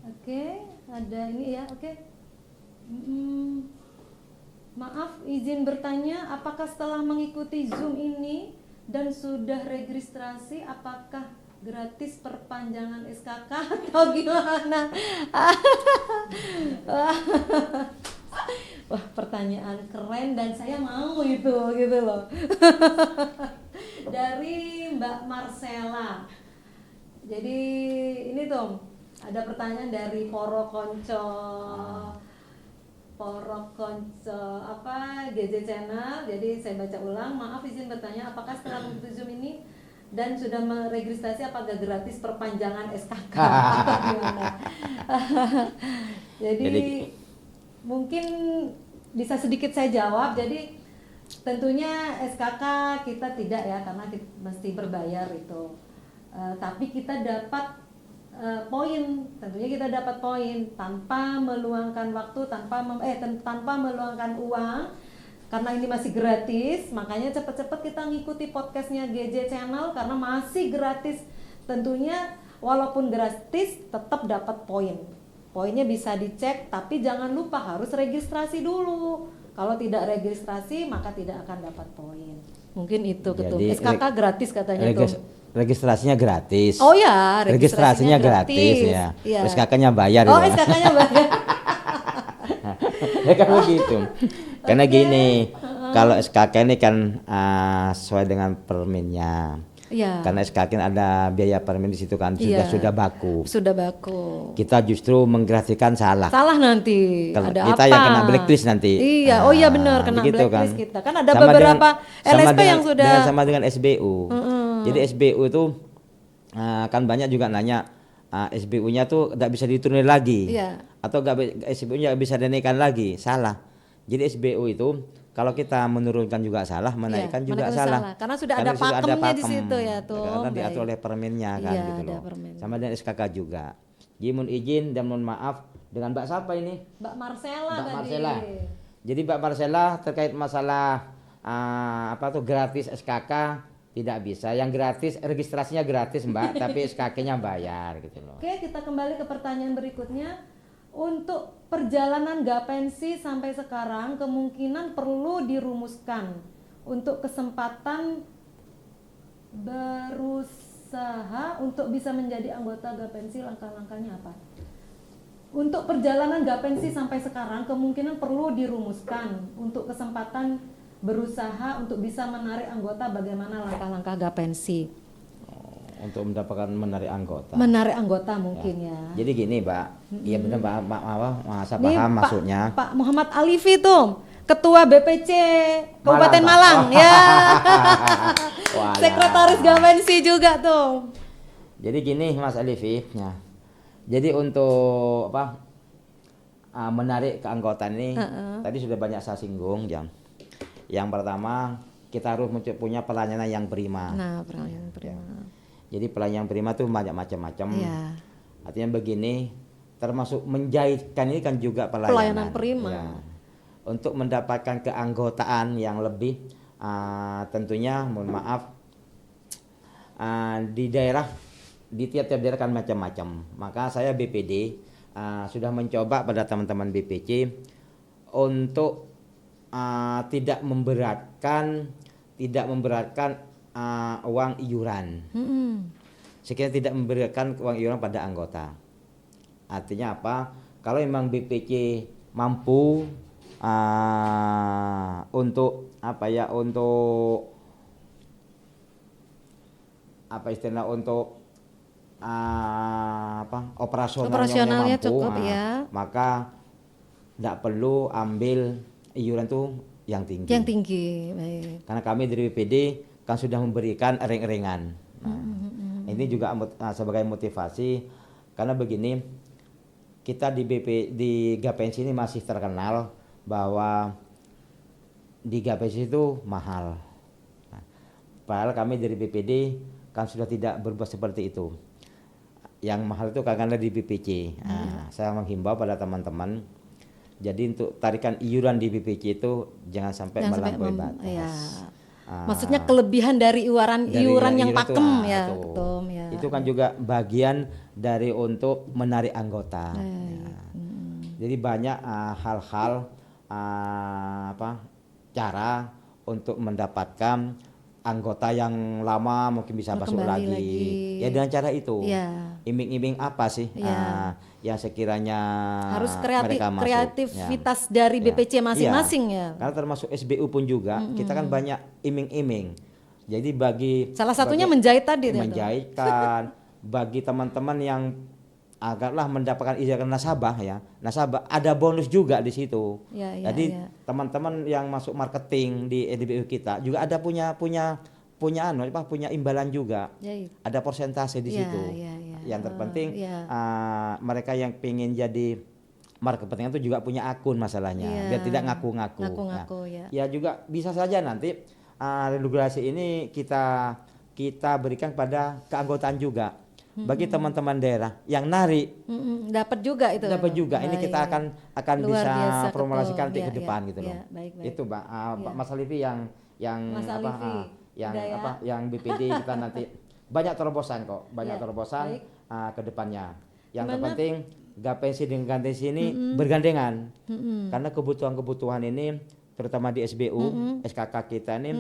Oke, ada ini ya, oke. Maaf, izin bertanya, apakah setelah mengikuti Zoom ini dan sudah registrasi, apakah gratis perpanjangan SKK atau gimana? Wah, pertanyaan keren dan saya mau itu gitu loh. Dari Mbak Marcella. Jadi ini Tom, ada pertanyaan dari Poro Konco GJ Channel. Jadi saya baca ulang. Maaf izin bertanya, apakah setelah mengikuti Zoom ini dan sudah meregistrasi apakah gratis perpanjangan SKK atau gimana? Jadi mungkin bisa sedikit saya jawab. Jadi tentunya SKK kita tidak ya, karena kita mesti berbayar itu. Tapi kita dapat poin, tentunya kita dapat poin tanpa meluangkan waktu, tanpa meluangkan uang, karena ini masih gratis. Makanya cepet-cepet kita ngikuti podcastnya GJ Channel karena masih gratis. Tentunya walaupun gratis tetap dapat poin. Poinnya bisa dicek, tapi jangan lupa harus registrasi dulu. Kalau tidak registrasi maka tidak akan dapat poin. Mungkin itu ketum. Jadi, SKK gratis katanya tuh. Registrasinya gratis. Oh ya, registrasinya gratis ya. Ya. SKK-nya bayar. Oh, ya. SKK-nya bayar. Ya kan begitu. Karena gini, kalau SKK ini kan sesuai dengan permennya. Iya. Karena SKK ada biaya permen di situ kan sudah baku. Sudah baku. Kita justru menggratiskan salah. Salah nanti. Kalau Ada kita apa? yang kena blacklist nanti. Iya, oh iya benar kena begitu blacklist kan. kita. Kan ada Sama beberapa sama LSP yang sudah sama dengan SBU. Jadi SBU itu kan banyak juga nanya SBU-nya tuh nggak bisa diturunin lagi. Iya. Atau SBU-nya nggak bisa dinaikkan lagi. Salah. Jadi SBU itu kalau kita menurunkan juga salah, menaikkan juga menaikkan salah. Karena sudah Karena ada di situ pakemnya di pakem. situ ya tuh. Karena diatur oleh permennya kan Iya, gitu ada loh. permen. Sama dengan SKK juga. Jadi mohon izin dan mohon maaf dengan Mbak siapa ini? Mbak Marcella Mbak tadi. Marcella. Jadi Mbak Marcella terkait masalah gratis SKK Tidak bisa. Yang gratis registrasinya gratis Mbak, tapi SKK-nya bayar gitu loh. Oke, kita kembali ke pertanyaan berikutnya. Untuk perjalanan Gapensi sampai sekarang kemungkinan perlu dirumuskan untuk kesempatan berusaha untuk bisa menjadi anggota Gapensi, langkah-langkahnya apa? Untuk perjalanan Gapensi sampai sekarang kemungkinan perlu dirumuskan untuk kesempatan berusaha untuk bisa menarik anggota, bagaimana langkah-langkah Gapensi? Untuk mendapatkan menarik anggota. Menarik anggota mungkin ya. Jadi gini Mbak, iya benar Mbak, masa paham maksudnya. Pak Muhammad Alifi tuh, Ketua BPC Kabupaten Malang, ya. Sekretaris Gapensi juga tuh. Jadi gini Mas Alifi, ya. Jadi untuk menarik keanggotaan ini, tadi sudah banyak saya singgung ya. Yang pertama kita harus punya pelayanan yang prima. Nah, pelayanan prima. Jadi pelayanan prima tuh banyak macam-macam. Ya. Artinya begini, termasuk menjahitkan ini kan juga pelayanan prima. Ya. Untuk mendapatkan keanggotaan yang lebih, tentunya mohon maaf, di tiap-tiap daerah kan macam-macam. Maka saya BPD sudah mencoba pada teman-teman BPC untuk tidak memberatkan uang iuran. Sekiranya tidak memberikan uang iuran pada anggota. Artinya apa? Kalau memang BPC mampu untuk operasionalnya mampu, cukup ya. Maka tidak perlu ambil iuran tuh yang tinggi. Yang tinggi, baik. Karena kami dari BPD kan sudah memberikan ring-ringan. Ini juga sebagai motivasi, karena begini, kita di Gapensi ini masih terkenal bahwa di Gapensi itu mahal. Padahal kami dari BPD kan sudah tidak berbuat seperti itu. Yang mahal itu karena di BPC. Saya menghimbau pada teman-teman, jadi untuk tarikan iuran di BPC itu jangan sampai melampaui batas. Ya. Maksudnya kelebihan dari iuran yang pakem ya, ketum ya. Itu kan juga bagian dari untuk menarik anggota. Ya. Jadi banyak hal-hal cara untuk mendapatkan anggota yang lama mungkin bisa masuk lagi. Ya dengan cara itu. Ya. Iming-iming apa sih yang sekiranya harus mereka masuk. Kreativitas dari BPC masing-masing ya. Karena termasuk SBU pun juga kita kan banyak iming-iming. Jadi bagi salah satunya menjahit tadi. Menjahitkan bagi teman-teman yang agarlah mendapatkan ijazah nasabah ya. Nasabah ada bonus juga di situ. Jadi teman-teman yang masuk marketing di SBU kita juga ada punya imbalan juga. Ada persentase di situ. Yang terpenting mereka yang pengen jadi marketing itu juga punya akun masalahnya, biar tidak ngaku-ngaku. Ya juga bisa saja nanti regulasi ini kita berikan pada keanggotaan juga. Bagi teman-teman daerah yang narik dapat juga itu. Dapat juga. Ini kita akan bisa promosikan ke depan gitu loh. Itu Mas Alifi yang BPD kita nanti banyak terobosan kok, terobosan ke depannya. Yang terpenting Gapensi dengan Gapensi ini bergandengan. Karena kebutuhan ini terutama di SBU, SKK kita ini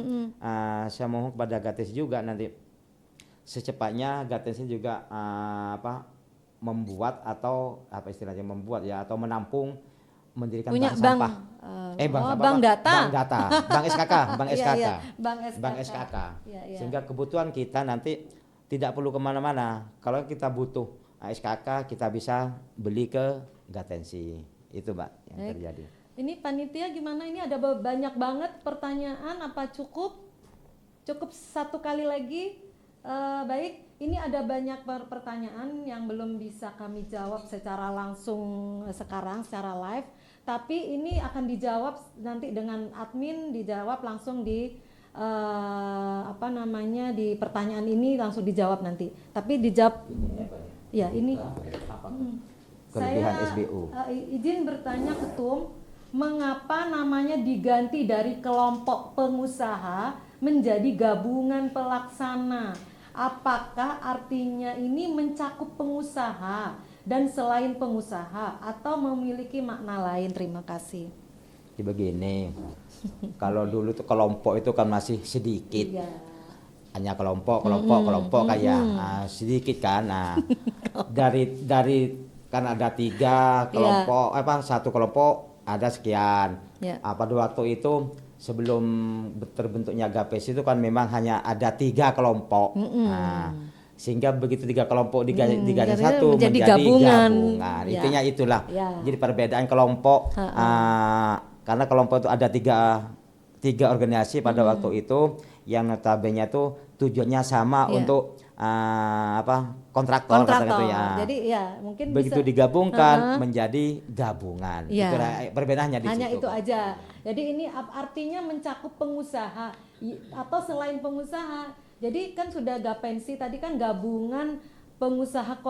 saya mohon kepada Gapensi juga nanti secepatnya Gapensi juga membuat atau atau menampung mendirikan bank sampah. Bank SKK. Sehingga kebutuhan kita nanti tidak perlu kemana-mana. Kalau kita butuh SKK kita bisa beli ke Gapensi. Itu Mbak yang terjadi. Ini panitia gimana? Ini ada banyak banget pertanyaan. Apa cukup satu kali lagi? Baik, ini ada banyak pertanyaan yang belum bisa kami jawab secara langsung sekarang secara live, tapi ini akan dijawab nanti dengan admin, dijawab langsung di di pertanyaan ini langsung dijawab nanti. Tapi dijawab ya ini kelebihan saya SBU. Izin bertanya Ketum, mengapa namanya diganti dari kelompok pengusaha menjadi gabungan pelaksana? Apakah artinya ini mencakup pengusaha dan selain pengusaha atau memiliki makna lain? Terima kasih. Jadi begini, kalau dulu tuh kelompok itu kan masih sedikit. Iya. Hanya kelompok kayak sedikit kan. Nah, dari kan ada 3 kelompok, satu kelompok ada sekian. Pada waktu itu sebelum terbentuknya GAPES itu kan memang hanya ada 3 kelompok. Nah, sehingga begitu 3 kelompok diganti satu menjadi gabungan. Ya. Intinya itulah. Ya. Jadi perbedaan kelompok karena kelompok itu ada 3 organisasi pada waktu itu yang notabene itu tujuannya sama untuk kontraktor. Jadi ya mungkin begitu bisa digabungkan menjadi gabungan. Itu perbedaannya di hanya situ. itu aja. Jadi ini artinya mencakup pengusaha atau selain pengusaha. Jadi kan sudah Gapensi tadi kan gabungan pengusaha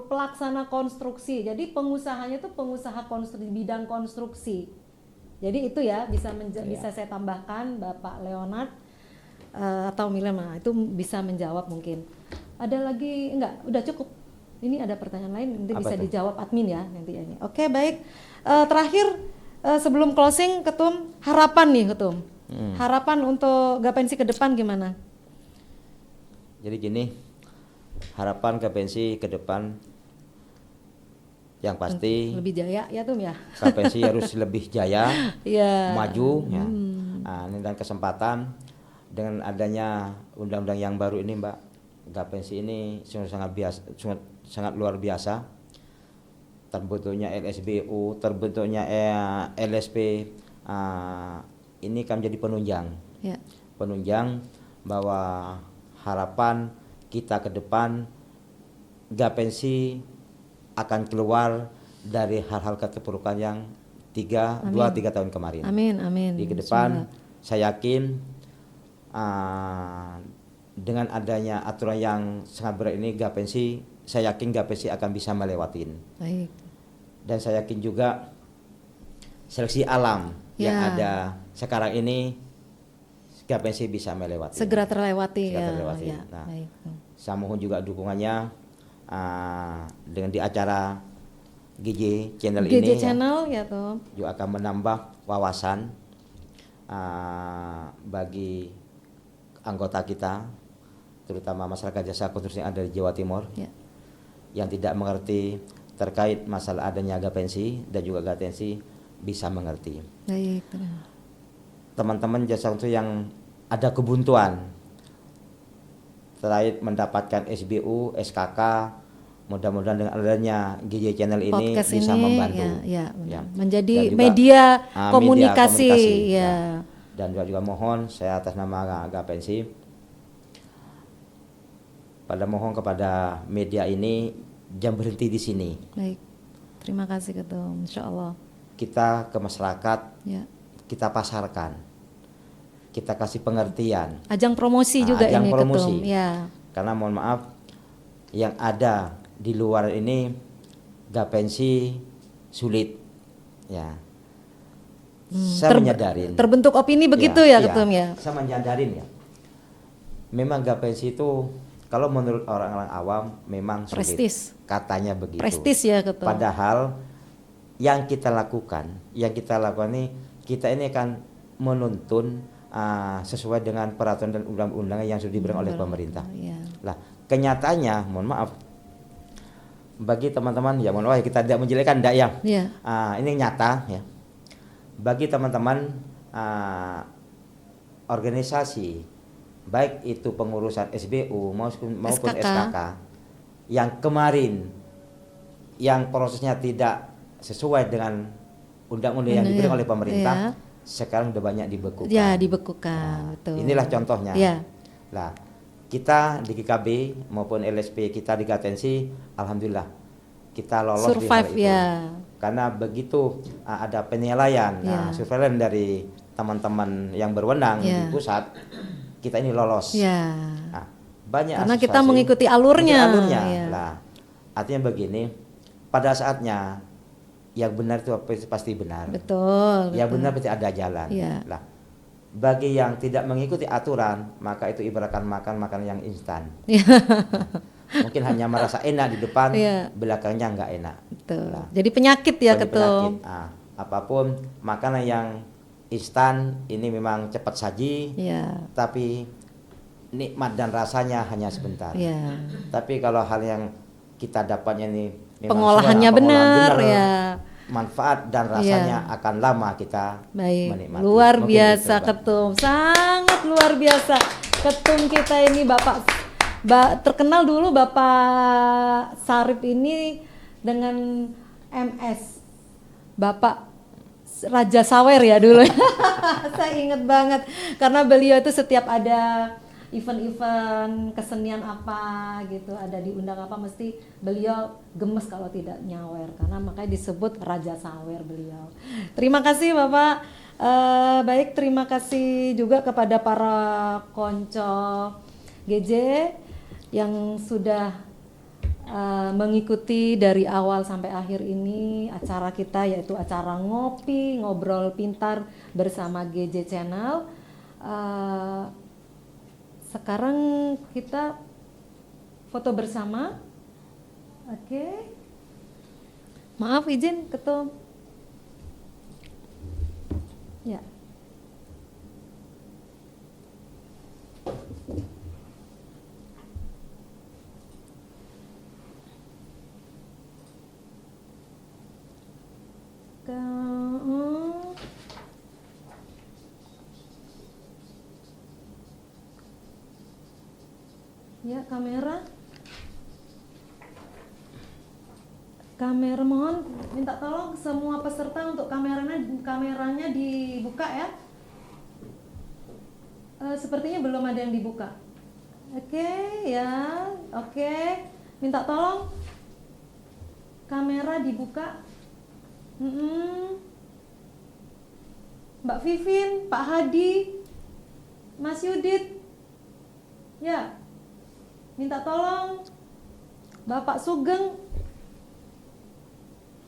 pelaksana konstruksi. Jadi pengusahanya itu pengusaha bidang konstruksi. Jadi itu ya bisa saya tambahkan Bapak Leonard atau Milena itu bisa menjawab mungkin. Ada lagi enggak? Udah cukup. Ini ada pertanyaan lain nanti bisa dijawab admin ya nanti ini. Oke, baik. Terakhir sebelum closing Ketum, harapan nih Ketum. Harapan untuk Gapensi ke depan gimana? Jadi gini, harapan Gapensi ke depan yang pasti lebih jaya ya Tum ya. Gapensi harus lebih jaya, maju ya. Ini dan kesempatan dengan adanya undang-undang yang baru ini Mbak, Gapensi ini sangat luar biasa. Terbentuknya LSBU, terbentuknya LSP, ini kan menjadi penunjang. Penunjang bahwa harapan kita ke depan Gapensi akan keluar dari hal-hal keterpurukan yang 2-3 tahun kemarin. Amin. Di ke depan saya yakin dengan adanya aturan yang sangat berat ini saya yakin Gapensi akan bisa melewatin. Baik. Dan saya yakin juga seleksi alam yang ada sekarang ini Gapensi bisa melewati. Segera terlewati. Nah, saya mohon juga dukungannya dengan di acara GJ Channel ini. GJ Channel ya Tom. Juga akan menambah wawasan bagi anggota kita, terutama masyarakat jasa konstruksi yang ada di Jawa Timur, yang tidak mengerti terkait masalah adanya Gapensi dan juga Gapensi bisa mengerti. Baik. Teman-teman jasa konstruksi yang ada kebuntuan terkait mendapatkan SBU, SKK, mudah-mudahan dengan adanya GJ Channel ini podcast bisa membantu. Menjadi media komunikasi. Dan juga mohon saya atas nama Gapensi mohon kepada media ini jangan berhenti di sini. Baik, terima kasih Ketum, insya Allah. Kita ke masyarakat, kita pasarkan, kita kasih pengertian. Ajang promosi juga ajang ini promosi. Ketum. Karena mohon maaf, yang ada di luar ini Gapensi sulit, ya. Saya menyadarin. Terbentuk opini begitu ya Ketum ya. Saya menyadarin ya. Memang Gapensi itu kalau menurut orang-orang awam memang sulit. Prestis. Katanya begitu. Prestis ya Ketum. Padahal yang kita lakukan ini kita ini akan menuntun sesuai dengan peraturan dan undang-undang yang sudah diberikan oleh pemerintah. Lah, kenyataannya mohon maaf bagi teman-teman ya mohon maaf kita tidak menjelekkan enggak ya. Ini nyata ya. Bagi teman-teman organisasi baik itu pengurusan SBU maupun SKK yang kemarin yang prosesnya tidak sesuai dengan undang-undang yang diberikan oleh pemerintah sekarang udah banyak dibekukan. Dibekukan. Betul. Inilah contohnya. Nah, kita di GKB maupun LSP kita di Gapensi alhamdulillah kita lolos survive di hal itu. Karena begitu ada penilaian surveillance dari teman-teman yang berwenang di pusat, kita ini lolos. Nah, banyak karena kita mengikuti alurnya. Nah, artinya begini, pada saatnya yang benar itu pasti benar. Betul. Yang benar pasti ada jalan. Iya. Lah, bagi yang tidak mengikuti aturan, maka itu ibaratkan makan makanan yang instan. Mungkin hanya merasa enak di depan, belakangnya nggak enak. Betul. Nah, jadi penyakit ya Ketum. Apapun makanan yang instan ini memang cepat saji, tapi nikmat dan rasanya hanya sebentar. Tapi kalau hal yang kita dapatnya ini pengolahannya benar ya, manfaat dan rasanya akan lama kita menikmati. Luar biasa Ketum, sangat luar biasa Ketum kita ini Bapak terkenal dulu Bapak Sarip ini dengan MS Bapak Raja Sawer ya dulu. Saya ingat banget karena beliau itu setiap ada event-event kesenian apa gitu, ada diundang apa, mesti beliau gemes kalau tidak nyawer, karena makanya disebut Raja Sawer beliau. Terima kasih Bapak. Baik, terima kasih juga kepada para konco GJ yang sudah mengikuti dari awal sampai akhir ini acara kita, yaitu acara ngopi ngobrol pintar bersama GJ Channel. Sekarang kita foto bersama. Oke. Maaf izin Ketum. Ya. Ya, kamera mohon minta tolong semua peserta untuk kameranya dibuka ya. Sepertinya belum ada yang dibuka. Oke, ya, oke. Minta tolong kamera dibuka. Mbak Vivin, Pak Hadi, Mas Yudit, ya. Minta tolong Bapak Sugeng,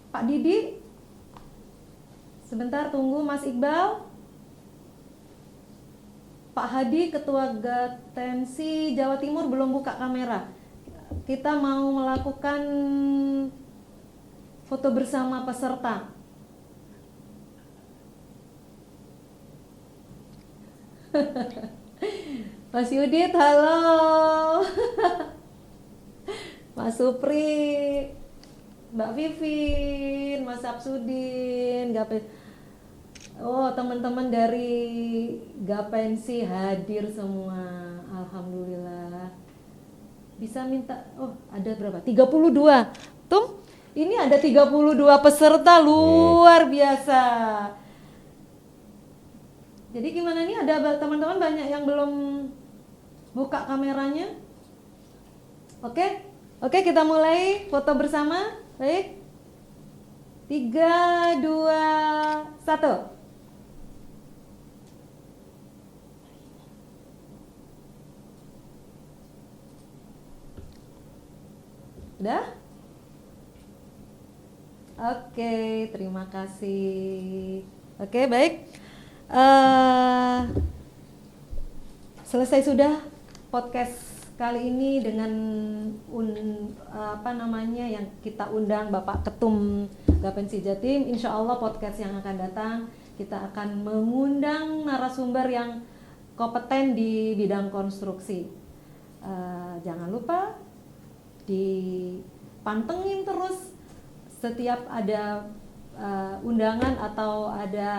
Pak Didi, sebentar tunggu Mas Iqbal, Pak Hadi, Ketua Gatensi Jawa Timur belum buka kamera. Kita mau melakukan foto bersama peserta. Mas Yudit, halo. Mas Supri, Mbak Vivin, Mas Absudin, oh teman-teman dari Gapensi hadir semua, alhamdulillah. Bisa minta, oh ada berapa? 32. Tum, ini ada 32 peserta, luar biasa. Jadi gimana nih, ada teman-teman banyak yang belum buka kameranya. Oke, kita mulai foto bersama. Baik. 3, 2, 1. Udah? Oke, terima kasih. Oke, baik. Selesai sudah podcast kali ini dengan yang kita undang Bapak Ketum Gapensi Jatim. Insya Allah podcast yang akan datang kita akan mengundang narasumber yang kompeten di bidang konstruksi. Jangan lupa dipantengin terus setiap ada undangan atau ada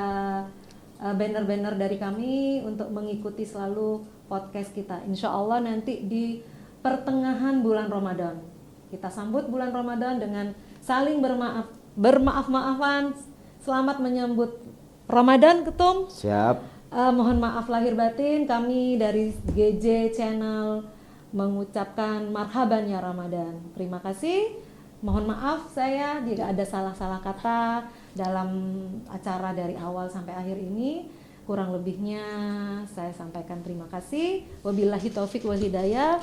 banner-banner dari kami untuk mengikuti selalu podcast kita. Insya Allah nanti di pertengahan bulan Ramadan kita sambut bulan Ramadan dengan saling bermaaf-maafan. Selamat menyambut Ramadan, Ketum. Siap. Mohon maaf lahir batin, kami dari GJ Channel mengucapkan marhaban ya Ramadan. Terima kasih. Mohon maaf saya jika ada salah-salah kata dalam acara dari awal sampai akhir ini. Kurang lebihnya saya sampaikan terima kasih. Wabillahi taufik wal hidayah.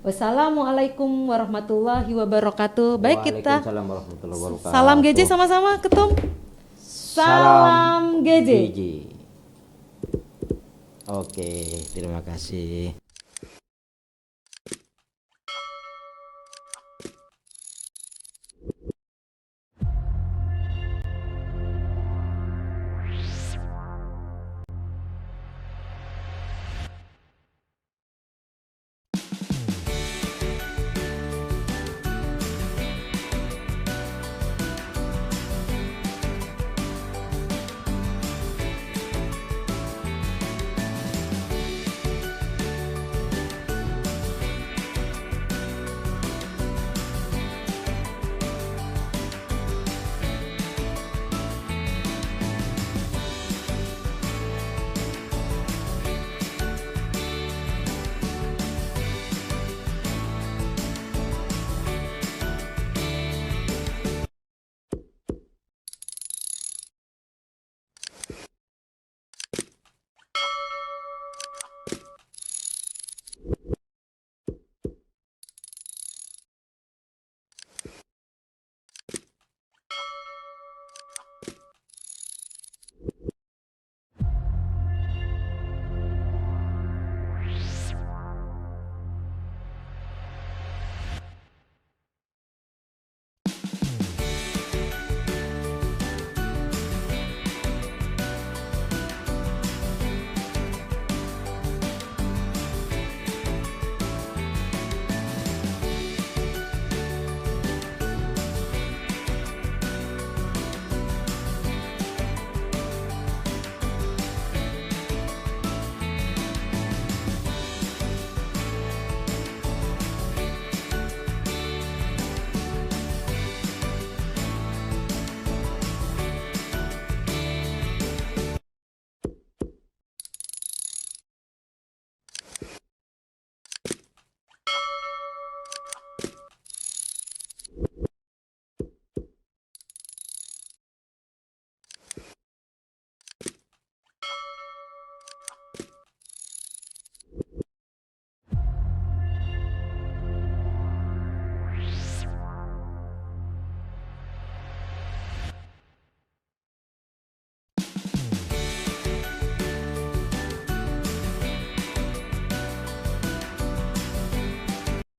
Wassalamualaikum warahmatullahi wabarakatuh. Baik, kita Waalaikumsalam warahmatullahi wabarakatuh. salam GJ sama-sama, Ketum. Salam GJ. Oke, terima kasih.